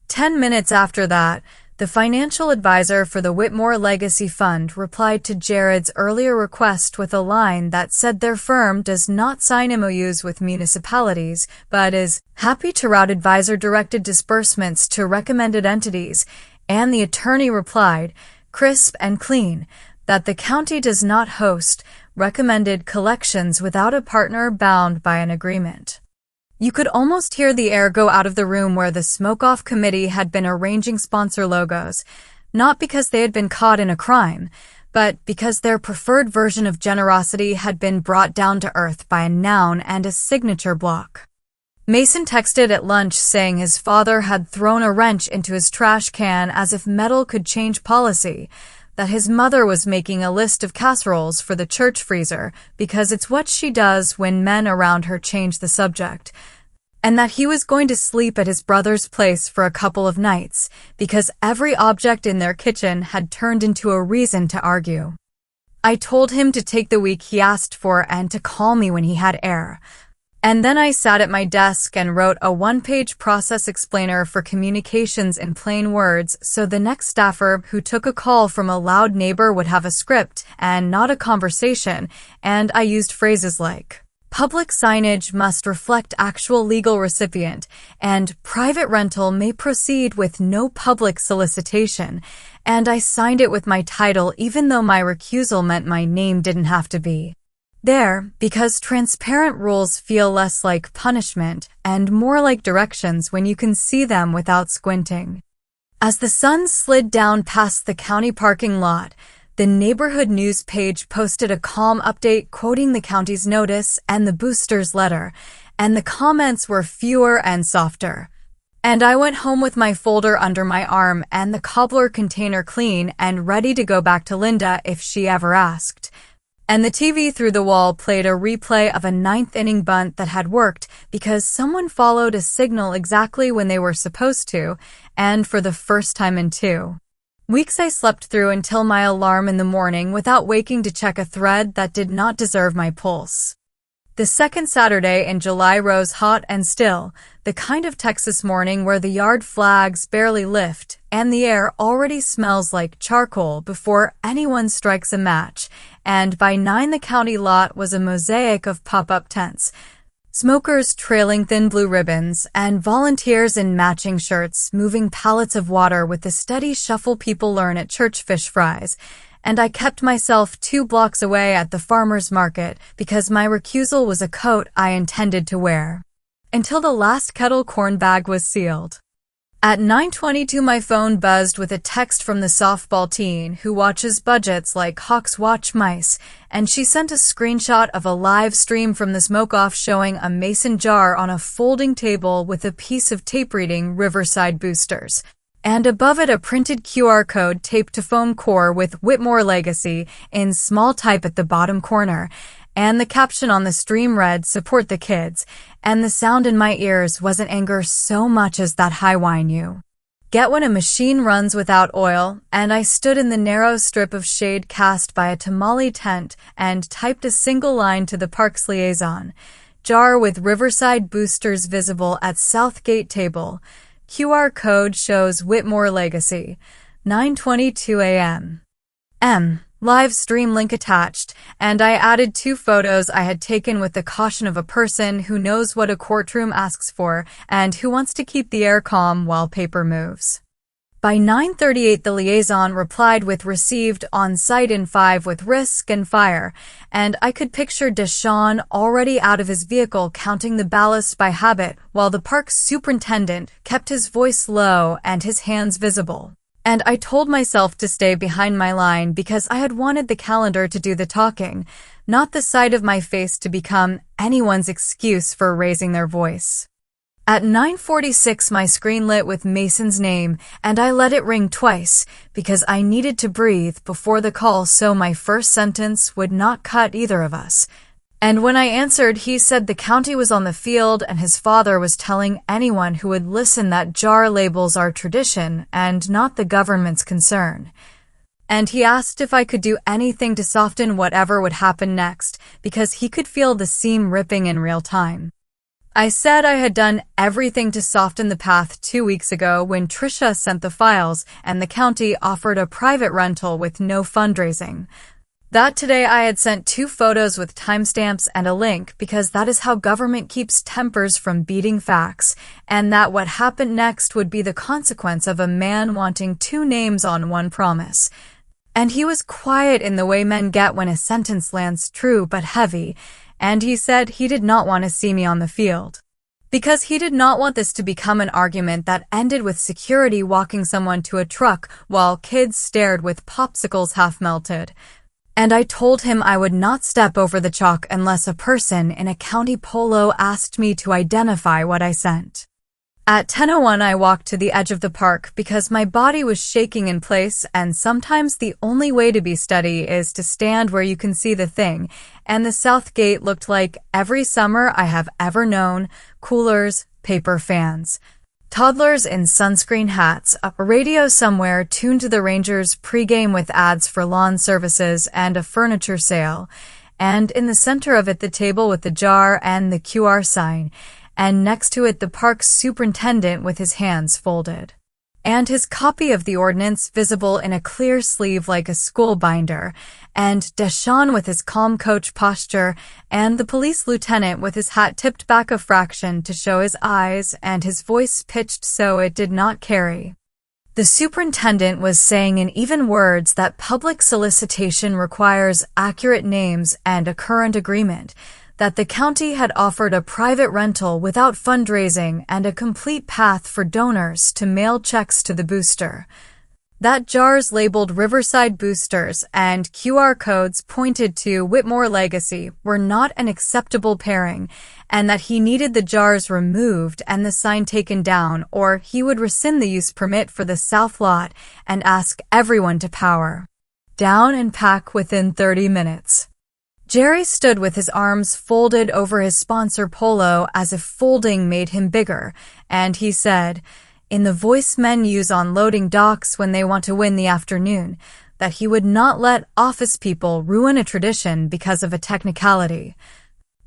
10 minutes after that, the financial advisor for the Whitmore Legacy Fund replied to Jared's earlier request with a line that said their firm does not sign MOUs with municipalities, but is happy to route advisor-directed disbursements to recommended entities, and the attorney replied, crisp and clean, that the county does not host recommended collections without a partner bound by an agreement. You could almost hear the air go out of the room where the Smoke-Off committee had been arranging sponsor logos, not because they had been caught in a crime, but because their preferred version of generosity had been brought down to earth by a noun and a signature block. Mason texted at lunch saying his father had thrown a wrench into his trash can as if metal could change policy, that his mother was making a list of casseroles for the church freezer because it's what she does when men around her change the subject, and that he was going to sleep at his brother's place for a couple of nights because every object in their kitchen had turned into a reason to argue. I told him to take the week he asked for and to call me when he had air. And then I sat at my desk and wrote a 1-page process explainer for communications in plain words so the next staffer who took a call from a loud neighbor would have a script and not a conversation, and I used phrases like, public signage must reflect actual legal recipient, and private rental may proceed with no public solicitation, and I signed it with my title even though my recusal meant my name didn't have to be there, because transparent rules feel less like punishment and more like directions when you can see them without squinting. As the sun slid down past the county parking lot, the neighborhood news page posted a calm update quoting the county's notice and the boosters' letter, and the comments were fewer and softer. And I went home with my folder under my arm and the cobbler container clean and ready to go back to Linda if she ever asked. And the TV through the wall played a replay of a 9th-inning bunt that had worked because someone followed a signal exactly when they were supposed to, and for the first time in 2 weeks I slept through until my alarm in the morning without waking to check a thread that did not deserve my pulse. The second Saturday in July rose hot and still, the kind of Texas morning where the yard flags barely lift and the air already smells like charcoal before anyone strikes a match, and by 9 the county lot was a mosaic of pop-up tents, smokers trailing thin blue ribbons, and volunteers in matching shirts moving pallets of water with the steady shuffle people learn at church fish fries. And I kept myself 2 blocks away at the farmer's market because my recusal was a coat I intended to wear. Until the last kettle corn bag was sealed. At 9:22 my phone buzzed with a text from the softball teen who watches budgets like hawks watch mice, and she sent a screenshot of a live stream from the smoke-off showing a mason jar on a folding table with a piece of tape reading Riverside Boosters, and above it a printed QR code taped to foam core with Whitmore Legacy in small type at the bottom corner, and the caption on the stream read, "Support the kids," and the sound in my ears wasn't anger so much as that high whine you get when a machine runs without oil, and I stood in the narrow strip of shade cast by a tamale tent and typed a single line to the park's liaison. Jar with Riverside Boosters visible at Southgate table. QR code shows Whitmore Legacy. 9:22 a.m. Live stream link attached, and I added 2 photos I had taken with the caution of a person who knows what a courtroom asks for and who wants to keep the air calm while paper moves. By 9:38 the liaison replied with received on site in 5 with risk and fire, and I could picture Deshaun already out of his vehicle counting the ballast by habit while the park's superintendent kept his voice low and his hands visible. And I told myself to stay behind my line because I had wanted the calendar to do the talking, not the side of my face to become anyone's excuse for raising their voice. At 9:46 my screen lit with Mason's name, and I let it ring twice because I needed to breathe before the call so my first sentence would not cut either of us. And when I answered, he said the county was on the field and his father was telling anyone who would listen that jar labels are tradition and not the government's concern. And he asked if I could do anything to soften whatever would happen next because he could feel the seam ripping in real time. I said I had done everything to soften the path 2 weeks ago when Trisha sent the files and the county offered a private rental with no fundraising. That today I had sent 2 photos with timestamps and a link because that is how government keeps tempers from beating facts, and that what happened next would be the consequence of a man wanting 2 names on one promise. And he was quiet in the way men get when a sentence lands true but heavy, and he said he did not want to see me on the field. Because he did not want this to become an argument that ended with security walking someone to a truck while kids stared with popsicles half melted. And I told him I would not step over the chalk unless a person in a county polo asked me to identify what I sent. At 10:01 I walked to the edge of the park because my body was shaking in place, and sometimes the only way to be steady is to stand where you can see the thing, and the South Gate looked like every summer I have ever known: coolers, paper fans, toddlers in sunscreen hats, a radio somewhere tuned to the Rangers pregame with ads for lawn services and a furniture sale, and in the center of it the table with the jar and the QR sign, and next to it the park's superintendent with his hands folded, and his copy of the ordinance visible in a clear sleeve like a school binder, and Deshaun with his calm coach posture, and the police lieutenant with his hat tipped back a fraction to show his eyes and his voice pitched so it did not carry. The superintendent was saying in even words that public solicitation requires accurate names and a current agreement, that the county had offered a private rental without fundraising and a complete path for donors to mail checks to the booster. That jars labeled Riverside Boosters and QR codes pointed to Whitmore Legacy were not an acceptable pairing, and that he needed the jars removed and the sign taken down, or he would rescind the use permit for the south lot and ask everyone to power down and pack within 30 minutes. Jerry stood with his arms folded over his sponsor polo as if folding made him bigger, and he said, in the voice men use on loading docks when they want to win the afternoon, that he would not let office people ruin a tradition because of a technicality.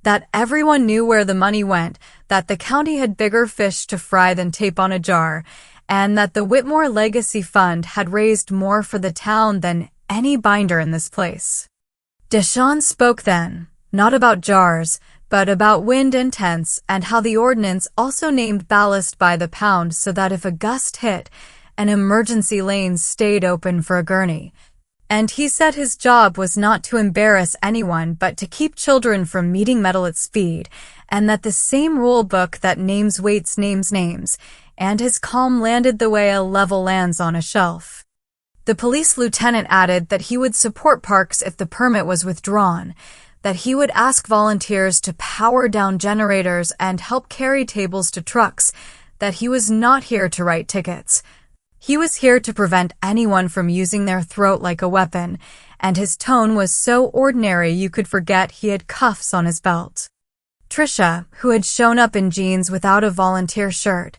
that everyone knew where the money went, that the county had bigger fish to fry than tape on a jar, and that the Whitmore Legacy Fund had raised more for the town than any binder in this place. Deshawn spoke then, not about jars, but about wind and tents and how the ordinance also named ballast by the pound so that if a gust hit, an emergency lane stayed open for a gurney. And he said his job was not to embarrass anyone but to keep children from meeting metal at speed, and that the same rule book that names weights names names, and his calm landed the way a level lands on a shelf. The police lieutenant added that he would support parks if the permit was withdrawn, that he would ask volunteers to power down generators and help carry tables to trucks, that he was not here to write tickets. He was here to prevent anyone from using their throat like a weapon, and his tone was so ordinary you could forget he had cuffs on his belt. Tricia, who had shown up in jeans without a volunteer shirt,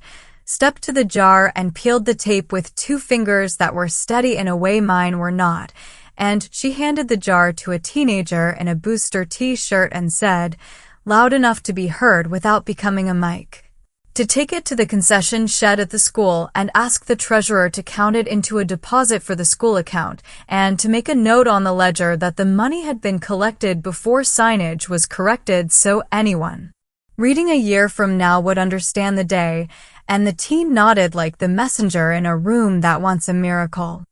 stepped to the jar and peeled the tape with 2 fingers that were steady in a way mine were not, and she handed the jar to a teenager in a Booster T-shirt and said, loud enough to be heard without becoming a mic, to take it to the concession shed at the school and ask the treasurer to count it into a deposit for the school account, and to make a note on the ledger that the money had been collected before signage was corrected so anyone reading a year from now would understand the day, and the teen nodded like the messenger in a room that wants a miracle.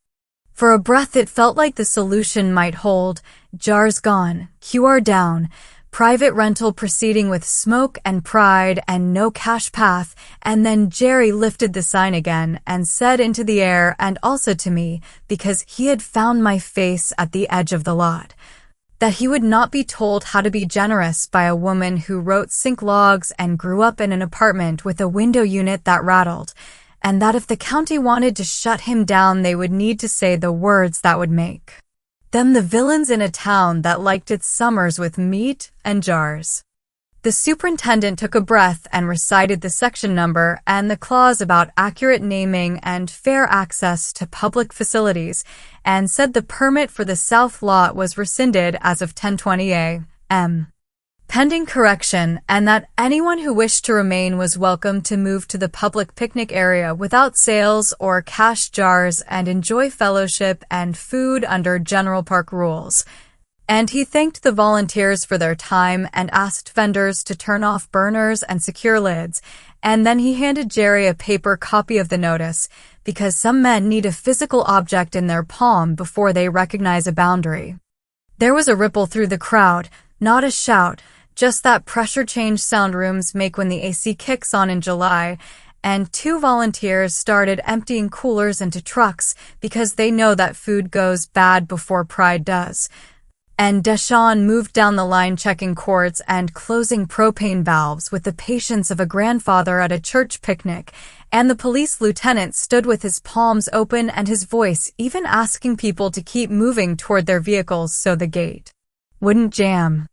For a breath it felt like the solution might hold, jars gone, QR down, private rental proceeding with smoke and pride and no cash path, and then Jerry lifted the sign again and said into the air and also to me, because he had found my face at the edge of the lot, that he would not be told how to be generous by a woman who wrote sink logs and grew up in an apartment with a window unit that rattled, and that if the county wanted to shut him down they would need to say the words that would make them the villains in a town that liked its summers with meat and jars. The superintendent took a breath and recited the section number and the clause about accurate naming and fair access to public facilities, and said the permit for the south lot was rescinded as of 10:20 a.m. pending correction, and that anyone who wished to remain was welcome to move to the public picnic area without sales or cash jars and enjoy fellowship and food under general park rules. And he thanked the volunteers for their time and asked vendors to turn off burners and secure lids, and then he handed Jerry a paper copy of the notice, because some men need a physical object in their palm before they recognize a boundary. There was a ripple through the crowd, not a shout, just that pressure change sound rooms make when the AC kicks on in July, and 2 volunteers started emptying coolers into trucks because they know that food goes bad before pride does. And Deshawn moved down the line checking cords and closing propane valves with the patience of a grandfather at a church picnic, and the police lieutenant stood with his palms open and his voice even asking people to keep moving toward their vehicles so the gate wouldn't jam.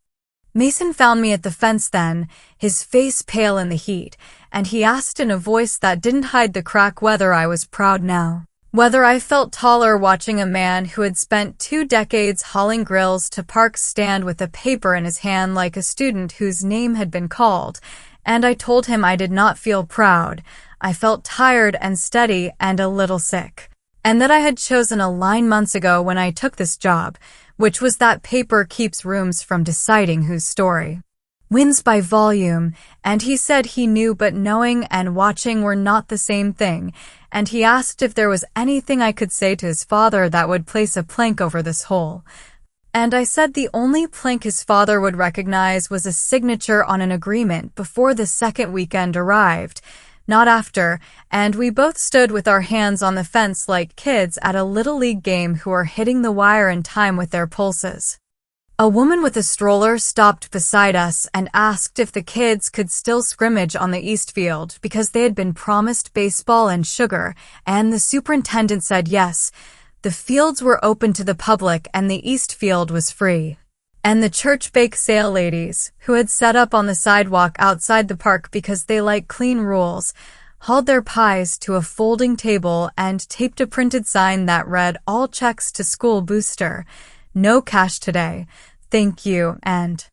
Mason found me at the fence then, his face pale in the heat, and he asked in a voice that didn't hide the crack whether I was proud now. Whether I felt taller watching a man who had spent 2 decades hauling grills to parks stand with a paper in his hand like a student whose name had been called, and I told him I did not feel proud. I felt tired and steady and a little sick, and that I had chosen a line months ago when I took this job, which was that paper keeps rooms from deciding whose story wins by volume, and he said he knew but knowing and watching were not the same thing, and he asked if there was anything I could say to his father that would place a plank over this hole. And I said the only plank his father would recognize was a signature on an agreement before the second weekend arrived, not after, and we both stood with our hands on the fence like kids at a Little League game who are hitting the wire in time with their pulses. A woman with a stroller stopped beside us and asked if the kids could still scrimmage on the East Field because they had been promised baseball and sugar, and the superintendent said yes. The fields were open to the public and the East Field was free. And the church bake sale ladies, who had set up on the sidewalk outside the park because they like clean rules, hauled their pies to a folding table and taped a printed sign that read all checks to school booster. No cash today. Thank you, and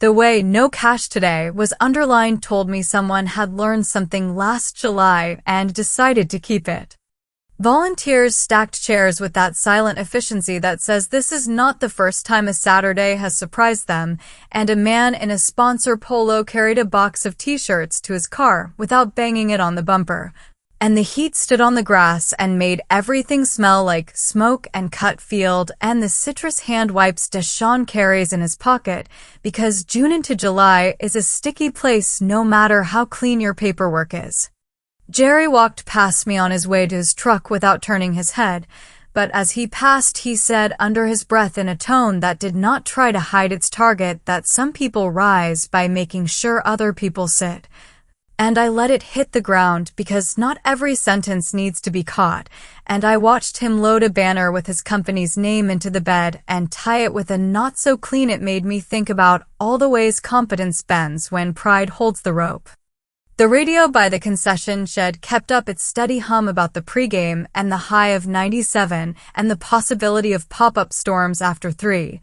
The way "no cash today" was underlined told me someone had learned something last July and decided to keep it. Volunteers stacked chairs with that silent efficiency that says this is not the first time a Saturday has surprised them, and a man in a sponsor polo carried a box of t-shirts to his car without banging it on the bumper. And the heat stood on the grass and made everything smell like smoke and cut field, and the citrus hand wipes Deshaun carries in his pocket, because June into July is a sticky place no matter how clean your paperwork is. Jerry walked past me on his way to his truck without turning his head, but as he passed he said under his breath in a tone that did not try to hide its target that some people rise by making sure other people sit. And I let it hit the ground because not every sentence needs to be caught, and I watched him load a banner with his company's name into the bed and tie it with a knot so clean it made me think about all the ways competence bends when pride holds the rope. The radio by the concession shed kept up its steady hum about the pregame and the high of 97 and the possibility of pop-up storms after 3.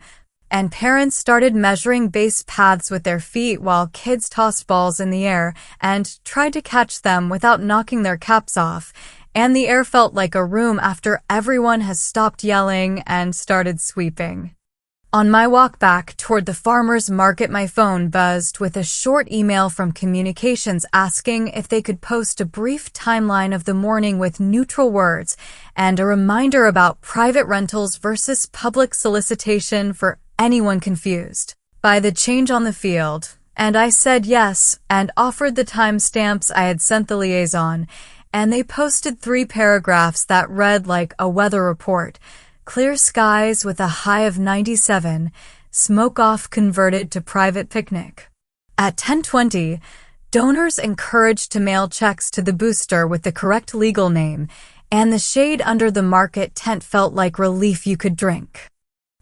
And parents started measuring base paths with their feet while kids tossed balls in the air and tried to catch them without knocking their caps off, and the air felt like a room after everyone has stopped yelling and started sweeping. On my walk back toward the farmer's market, my phone buzzed with a short email from communications asking if they could post a brief timeline of the morning with neutral words and a reminder about private rentals versus public solicitation for anyone confused by the change on the field. And I said yes and offered the timestamps I had sent the liaison, and they posted 3 paragraphs that read like a weather report. Clear skies with a high of 97, smoke off converted to private picnic. At 10:20, donors encouraged to mail checks to the booster with the correct legal name, and the shade under the market tent felt like relief you could drink.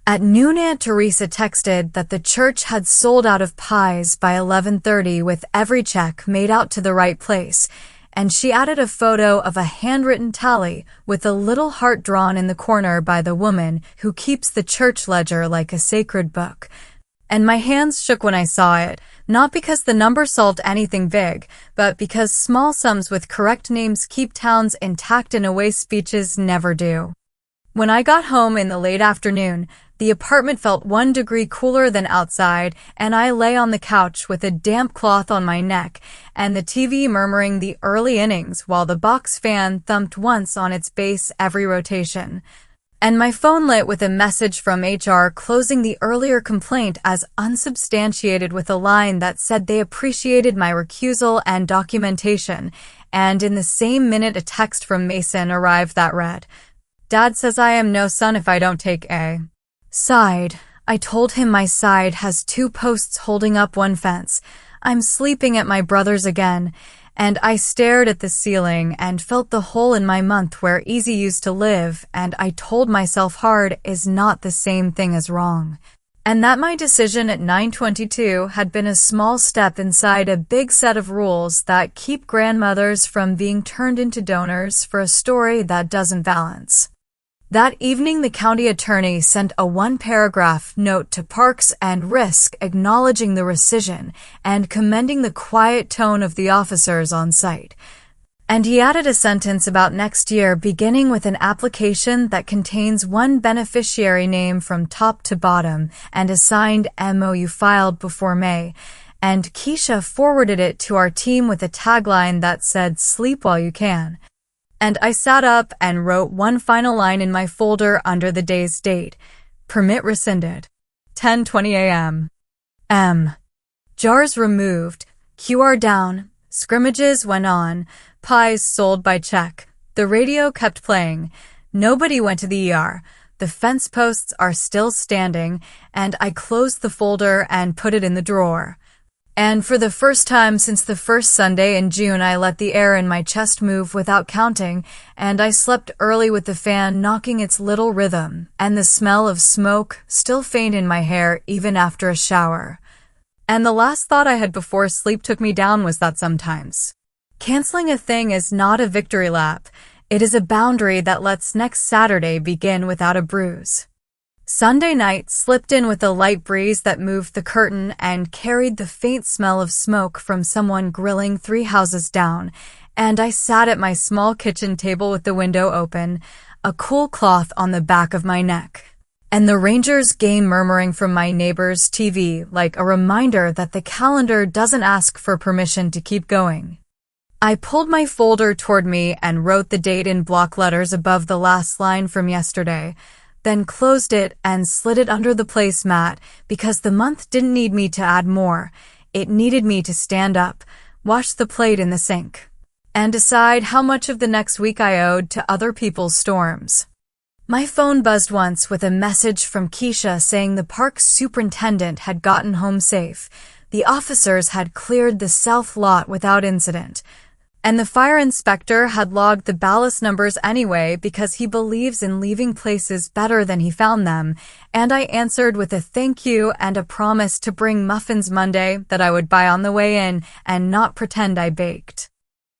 At noon, Aunt Teresa texted that the church had sold out of pies by 11:30 with every check made out to the right place, and she added a photo of a handwritten tally with a little heart drawn in the corner by the woman who keeps the church ledger like a sacred book. And my hands shook when I saw it, not because the number solved anything big, but because small sums with correct names keep towns intact in a way speeches never do. When I got home in the late afternoon, the apartment felt 1 degree cooler than outside, and I lay on the couch with a damp cloth on my neck and the TV murmuring the early innings while the box fan thumped once on its base every rotation. And my phone lit with a message from HR closing the earlier complaint as unsubstantiated with a line that said they appreciated my recusal and documentation, and in the same minute a text from Mason arrived that read, "Dad says I am no son if I don't take A." Sighed. I told him my side has 2 posts holding up 1 fence. I'm sleeping at my brother's again, and I stared at the ceiling and felt the hole in my month where easy used to live, and I told myself hard is not the same thing as wrong. And that my decision at 9:22 had been a small step inside a big set of rules that keep grandmothers from being turned into donors for a story that doesn't balance. That evening, the county attorney sent a 1-paragraph note to Parks and Risk acknowledging the rescission and commending the quiet tone of the officers on site. And he added a sentence about next year beginning with an application that contains 1 beneficiary name from top to bottom and a signed MOU filed before May. And Keisha forwarded it to our team with a tagline that said, "Sleep while you can." And I sat up and wrote 1 final line in my folder under the day's date. Permit rescinded. 10:20 a.m. Jars removed. QR down. Scrimmages went on. Pies sold by check. The radio kept playing. Nobody went to the ER. The fence posts are still standing, and I closed the folder and put it in the drawer. And for the first time since the first Sunday in June, I let the air in my chest move without counting, and I slept early with the fan knocking its little rhythm, and the smell of smoke still faint in my hair even after a shower. And the last thought I had before sleep took me down was that sometimes canceling a thing is not a victory lap. It is a boundary that lets next Saturday begin without a bruise. Sunday night slipped in with a light breeze that moved the curtain and carried the faint smell of smoke from someone grilling 3 houses down, and I sat at my small kitchen table with the window open, a cool cloth on the back of my neck, and the Rangers game murmuring from my neighbor's TV like a reminder that the calendar doesn't ask for permission to keep going. I pulled my folder toward me and wrote the date in block letters above the last line from yesterday, then closed it and slid it under the placemat because the month didn't need me to add more. It needed me to stand up, wash the plate in the sink, and decide how much of the next week I owed to other people's storms. My phone buzzed once with a message from Keisha saying the park superintendent had gotten home safe, the officers had cleared the south lot without incident, and the fire inspector had logged the ballast numbers anyway because he believes in leaving places better than he found them, and I answered with a thank you and a promise to bring muffins Monday that I would buy on the way in and not pretend I baked.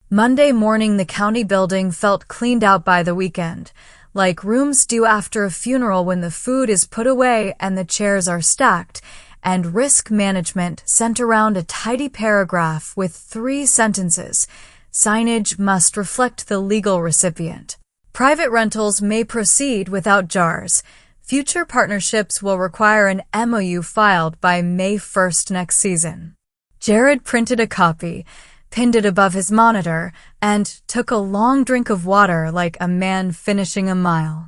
Monday morning the county building felt cleaned out by the weekend, like rooms do after a funeral when the food is put away and the chairs are stacked, and risk management sent around a tidy paragraph with 3 sentences. Signage must reflect the legal recipient. Private rentals may proceed without jars. Future partnerships will require an MOU filed by May 1st next season. Jared printed a copy, pinned it above his monitor, and took a long drink of water like a man finishing a mile.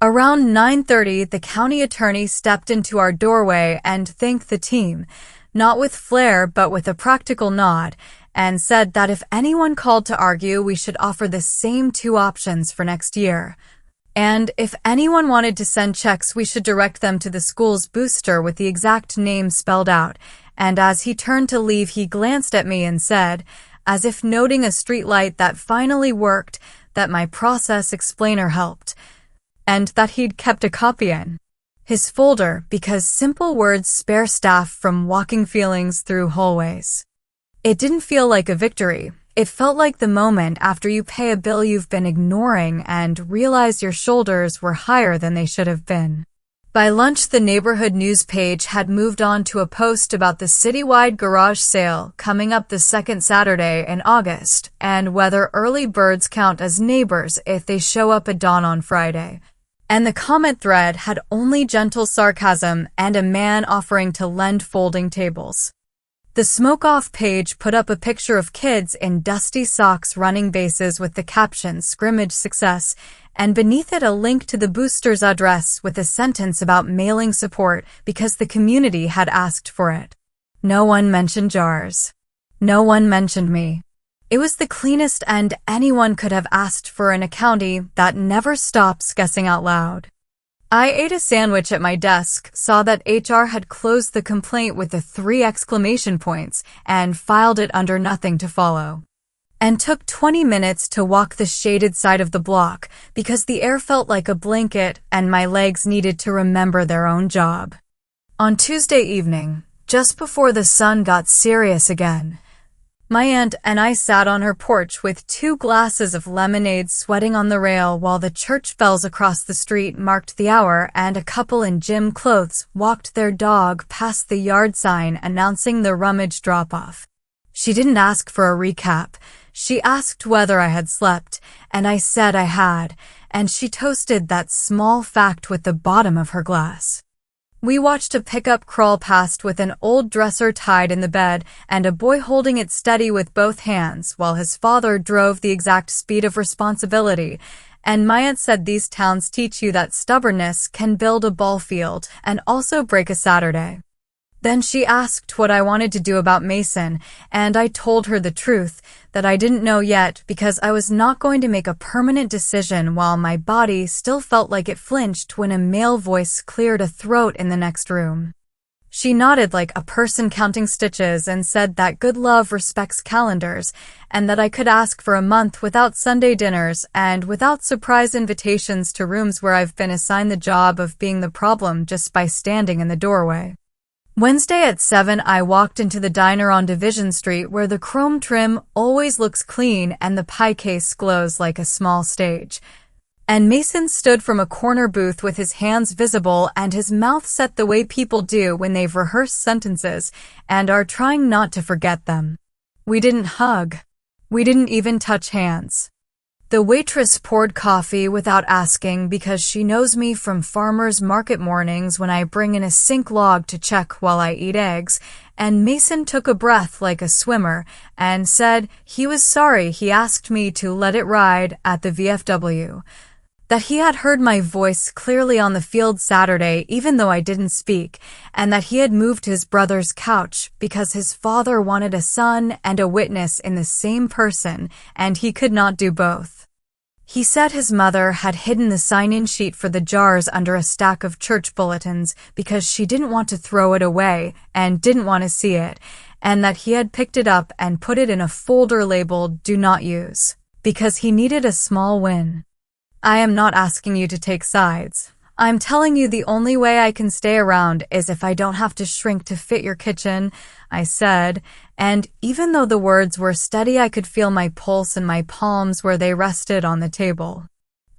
Around 9:30, the county attorney stepped into our doorway and thanked the team, not with flair but with a practical nod, and said that if anyone called to argue, we should offer the same 2 options for next year. And if anyone wanted to send checks, we should direct them to the school's booster with the exact name spelled out. And as he turned to leave, he glanced at me and said, as if noting a streetlight that finally worked, that my process explainer helped, and that he'd kept a copy in his folder because simple words spare staff from walking feelings through hallways. It didn't feel like a victory. It felt like the moment after you pay a bill you've been ignoring and realize your shoulders were higher than they should have been. By lunch, the neighborhood news page had moved on to a post about the citywide garage sale coming up the 2nd Saturday in August and whether early birds count as neighbors if they show up at dawn on Friday. And the comment thread had only gentle sarcasm and a man offering to lend folding tables. The smoke-off page put up a picture of kids in dusty socks running bases with the caption "Scrimmage Success," and beneath it a link to the booster's address with a sentence about mailing support because the community had asked for it. No one mentioned jars. No one mentioned me. It was the cleanest end anyone could have asked for in a county that never stops guessing out loud. I ate a sandwich at my desk, saw that HR had closed the complaint with the 3 exclamation points, and filed it under nothing to follow. And took 20 minutes to walk the shaded side of the block because the air felt like a blanket and my legs needed to remember their own job. On Tuesday evening, just before the sun got serious again, my aunt and I sat on her porch with 2 glasses of lemonade sweating on the rail while the church bells across the street marked the hour and a couple in gym clothes walked their dog past the yard sign announcing the rummage drop-off. She didn't ask for a recap. She asked whether I had slept, and I said I had, and she toasted that small fact with the bottom of her glass. We watched a pickup crawl past with an old dresser tied in the bed and a boy holding it steady with both hands while his father drove the exact speed of responsibility, and my aunt said these towns teach you that stubbornness can build a ball field and also break a Saturday. Then she asked what I wanted to do about Mason, and I told her the truth, that I didn't know yet because I was not going to make a permanent decision while my body still felt like it flinched when a male voice cleared a throat in the next room. She nodded like a person counting stitches and said that good love respects calendars and that I could ask for a month without Sunday dinners and without surprise invitations to rooms where I've been assigned the job of being the problem just by standing in the doorway. Wednesday at 7, I walked into the diner on Division Street where the chrome trim always looks clean and the pie case glows like a small stage. And Mason stood from a corner booth with his hands visible and his mouth set the way people do when they've rehearsed sentences and are trying not to forget them. We didn't hug. We didn't even touch hands. The waitress poured coffee without asking because she knows me from farmers market mornings when I bring in a sink log to check while I eat eggs, and Mason took a breath like a swimmer and said he was sorry he asked me to let it ride at the VFW. That he had heard my voice clearly on the field Saturday even though I didn't speak, and that he had moved his brother's couch because his father wanted a son and a witness in the same person, and he could not do both. He said his mother had hidden the sign-in sheet for the jars under a stack of church bulletins because she didn't want to throw it away and didn't want to see it, and that he had picked it up and put it in a folder labeled "Do Not Use" because he needed a small win. I am not asking you to take sides. I'm telling you the only way I can stay around is if I don't have to shrink to fit your kitchen, I said, and even though the words were steady, I could feel my pulse in my palms where they rested on the table.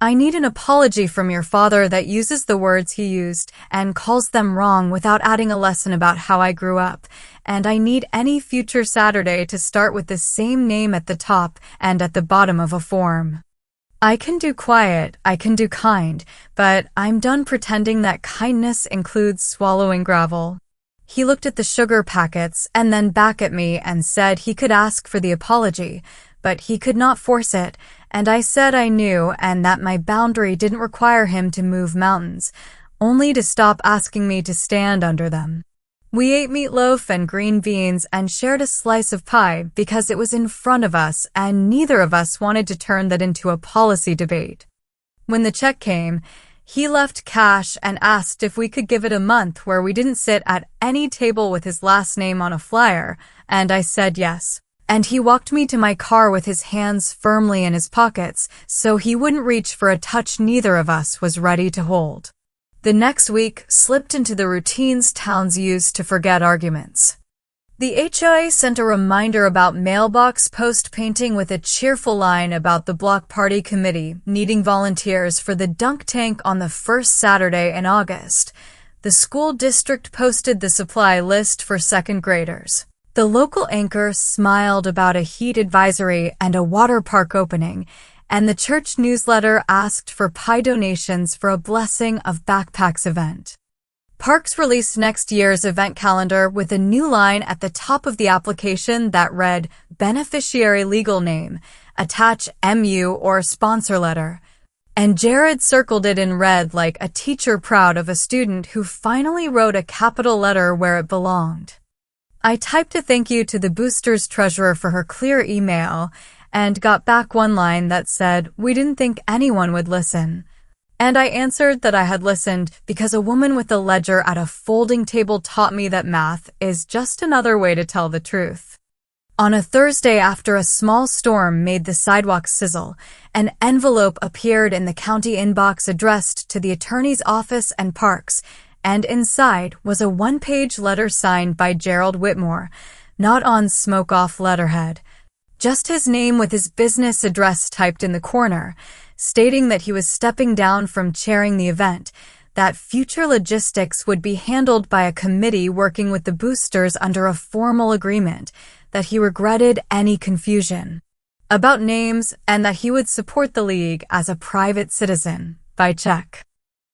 I need an apology from your father that uses the words he used and calls them wrong without adding a lesson about how I grew up, and I need any future Saturday to start with the same name at the top and at the bottom of a form. I can do quiet, I can do kind, but I'm done pretending that kindness includes swallowing gravel. He looked at the sugar packets and then back at me and said he could ask for the apology, but he could not force it, and I said I knew and that my boundary didn't require him to move mountains, only to stop asking me to stand under them. We ate meatloaf and green beans and shared a slice of pie because it was in front of us and neither of us wanted to turn that into a policy debate. When the check came, he left cash and asked if we could give it a month where we didn't sit at any table with his last name on a flyer, and I said yes. And he walked me to my car with his hands firmly in his pockets so he wouldn't reach for a touch neither of us was ready to hold. The next week slipped into the routines towns use to forget arguments. The HOA sent a reminder about mailbox post painting with a cheerful line about the block party committee needing volunteers for the dunk tank on the first Saturday in August. The school district posted the supply list for second graders. The local anchor smiled about a heat advisory and a water park opening, and the church newsletter asked for pie donations for a Blessing of Backpacks event. Parks released next year's event calendar with a new line at the top of the application that read, "Beneficiary legal name, attach MU or sponsor letter." And Jared circled it in red like a teacher proud of a student who finally wrote a capital letter where it belonged. I typed a thank you to the Boosters treasurer for her clear email and got back one line that said, "We didn't think anyone would listen." And I answered that I had listened because a woman with a ledger at a folding table taught me that math is just another way to tell the truth. On a Thursday after a small storm made the sidewalk sizzle, an envelope appeared in the county inbox addressed to the attorney's office and Parks, and inside was a one-page letter signed by Gerald Whitmore, not on smoke-off letterhead. Just his name with his business address typed in the corner, stating that he was stepping down from chairing the event, that future logistics would be handled by a committee working with the Boosters under a formal agreement, that he regretted any confusion about names, and that he would support the league as a private citizen, by check.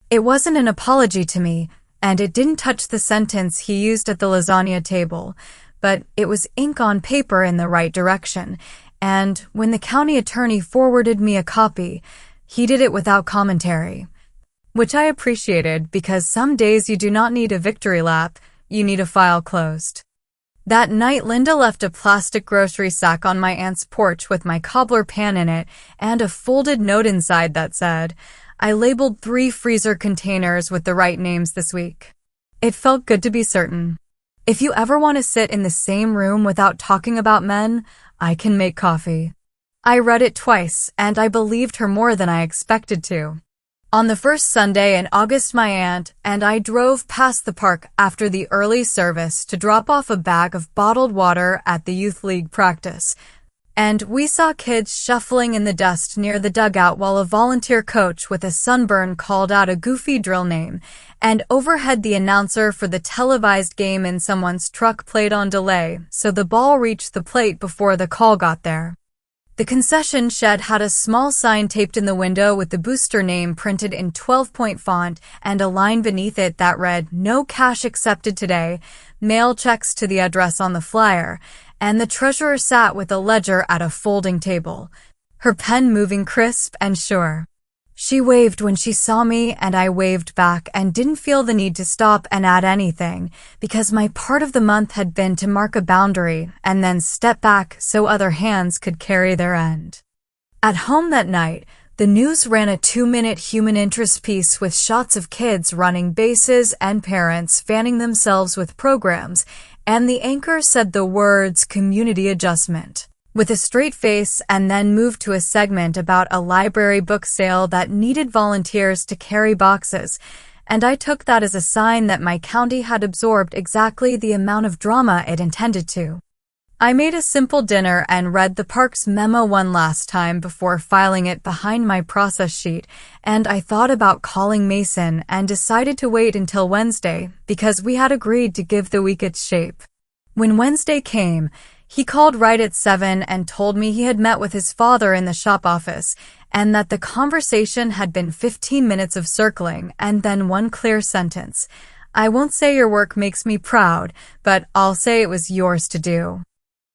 It wasn't an apology to me, and it didn't touch the sentence he used at the lasagna table, but it was ink on paper in the right direction, and when the county attorney forwarded me a copy, he did it without commentary, which I appreciated because some days you do not need a victory lap, you need a file closed. That night, Linda left a plastic grocery sack on my aunt's porch with my cobbler pan in it and a folded note inside that said, "I labeled 3 freezer containers with the right names this week." It felt good to be certain. If you ever want to sit in the same room without talking about men, I can make coffee. I read it twice, and I believed her more than I expected to. On the first Sunday in August, my aunt and I drove past the park after the early service to drop off a bag of bottled water at the Youth League practice, And we saw kids shuffling in the dust near the dugout while a volunteer coach with a sunburn called out a goofy drill name, and overhead the announcer for the televised game in someone's truck played on delay, so the ball reached the plate before the call got there. The concession shed had a small sign taped in the window with the booster name printed in 12-point font and a line beneath it that read, "No cash accepted today, mail checks to the address on the flyer," and the treasurer sat with a ledger at a folding table, her pen moving crisp and sure. She waved when she saw me, and I waved back and didn't feel the need to stop and add anything, because my part of the month had been to mark a boundary and then step back so other hands could carry their end. At home that night, the news ran a 2-minute human interest piece with shots of kids running bases and parents fanning themselves with programs, and the anchor said the words "community adjustment" with a straight face, and then moved to a segment about a library book sale that needed volunteers to carry boxes, and I took that as a sign that my county had absorbed exactly the amount of drama it intended to. I made a simple dinner and read the park's memo one last time before filing it behind my process sheet, and I thought about calling Mason and decided to wait until Wednesday because we had agreed to give the week its shape. When Wednesday came, he called right at 7 and told me he had met with his father in the shop office and that the conversation had been 15 minutes of circling and then one clear sentence. "I won't say your work makes me proud, but I'll say it was yours to do."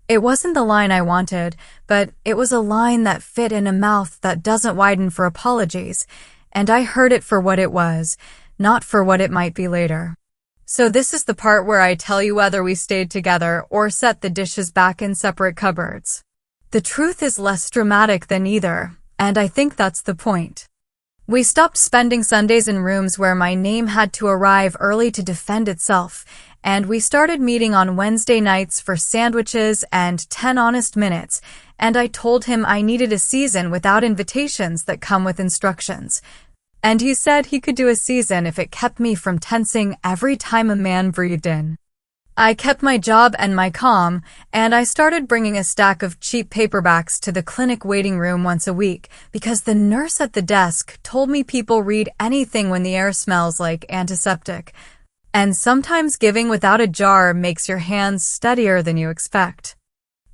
It wasn't the line I wanted, but it was a line that fit in a mouth that doesn't widen for apologies, and I heard it for what it was, not for what it might be later. So this is the part where I tell you whether we stayed together or set the dishes back in separate cupboards. The truth is less dramatic than either, and I think that's the point. We stopped spending Sundays in rooms where my name had to arrive early to defend itself, and we started meeting on Wednesday nights for sandwiches and 10 honest minutes, and I told him I needed a season without invitations that come with instructions. And he said he could do a season if it kept me from tensing every time a man breathed in. I kept my job and my calm, and I started bringing a stack of cheap paperbacks to the clinic waiting room once a week because the nurse at the desk told me people read anything when the air smells like antiseptic. And sometimes giving without a jar makes your hands steadier than you expect.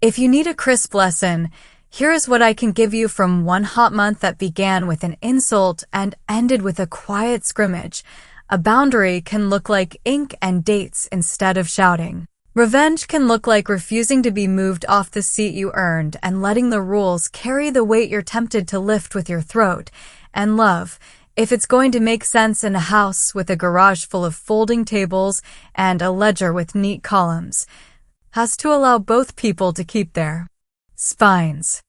If you need a crisp lesson, here is what I can give you from one hot month that began with an insult and ended with a quiet scrimmage. A boundary can look like ink and dates instead of shouting. Revenge can look like refusing to be moved off the seat you earned and letting the rules carry the weight you're tempted to lift with your throat. And love, if it's going to make sense in a house with a garage full of folding tables and a ledger with neat columns, has to allow both people to keep their spines.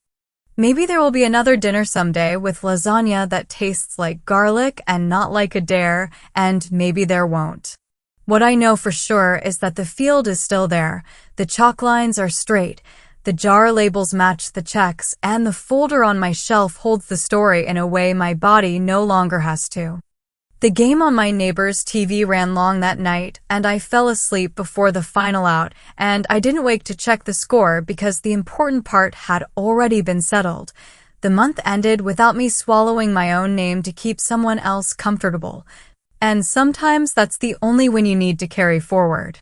Maybe there will be another dinner someday with lasagna that tastes like garlic and not like a dare, and maybe there won't. What I know for sure is that the field is still there, the chalk lines are straight, the jar labels match the checks, and the folder on my shelf holds the story in a way my body no longer has to. The game on my neighbor's TV ran long that night, and I fell asleep before the final out, and I didn't wake to check the score because the important part had already been settled. The month ended without me swallowing my own name to keep someone else comfortable. And sometimes that's the only win you need to carry forward.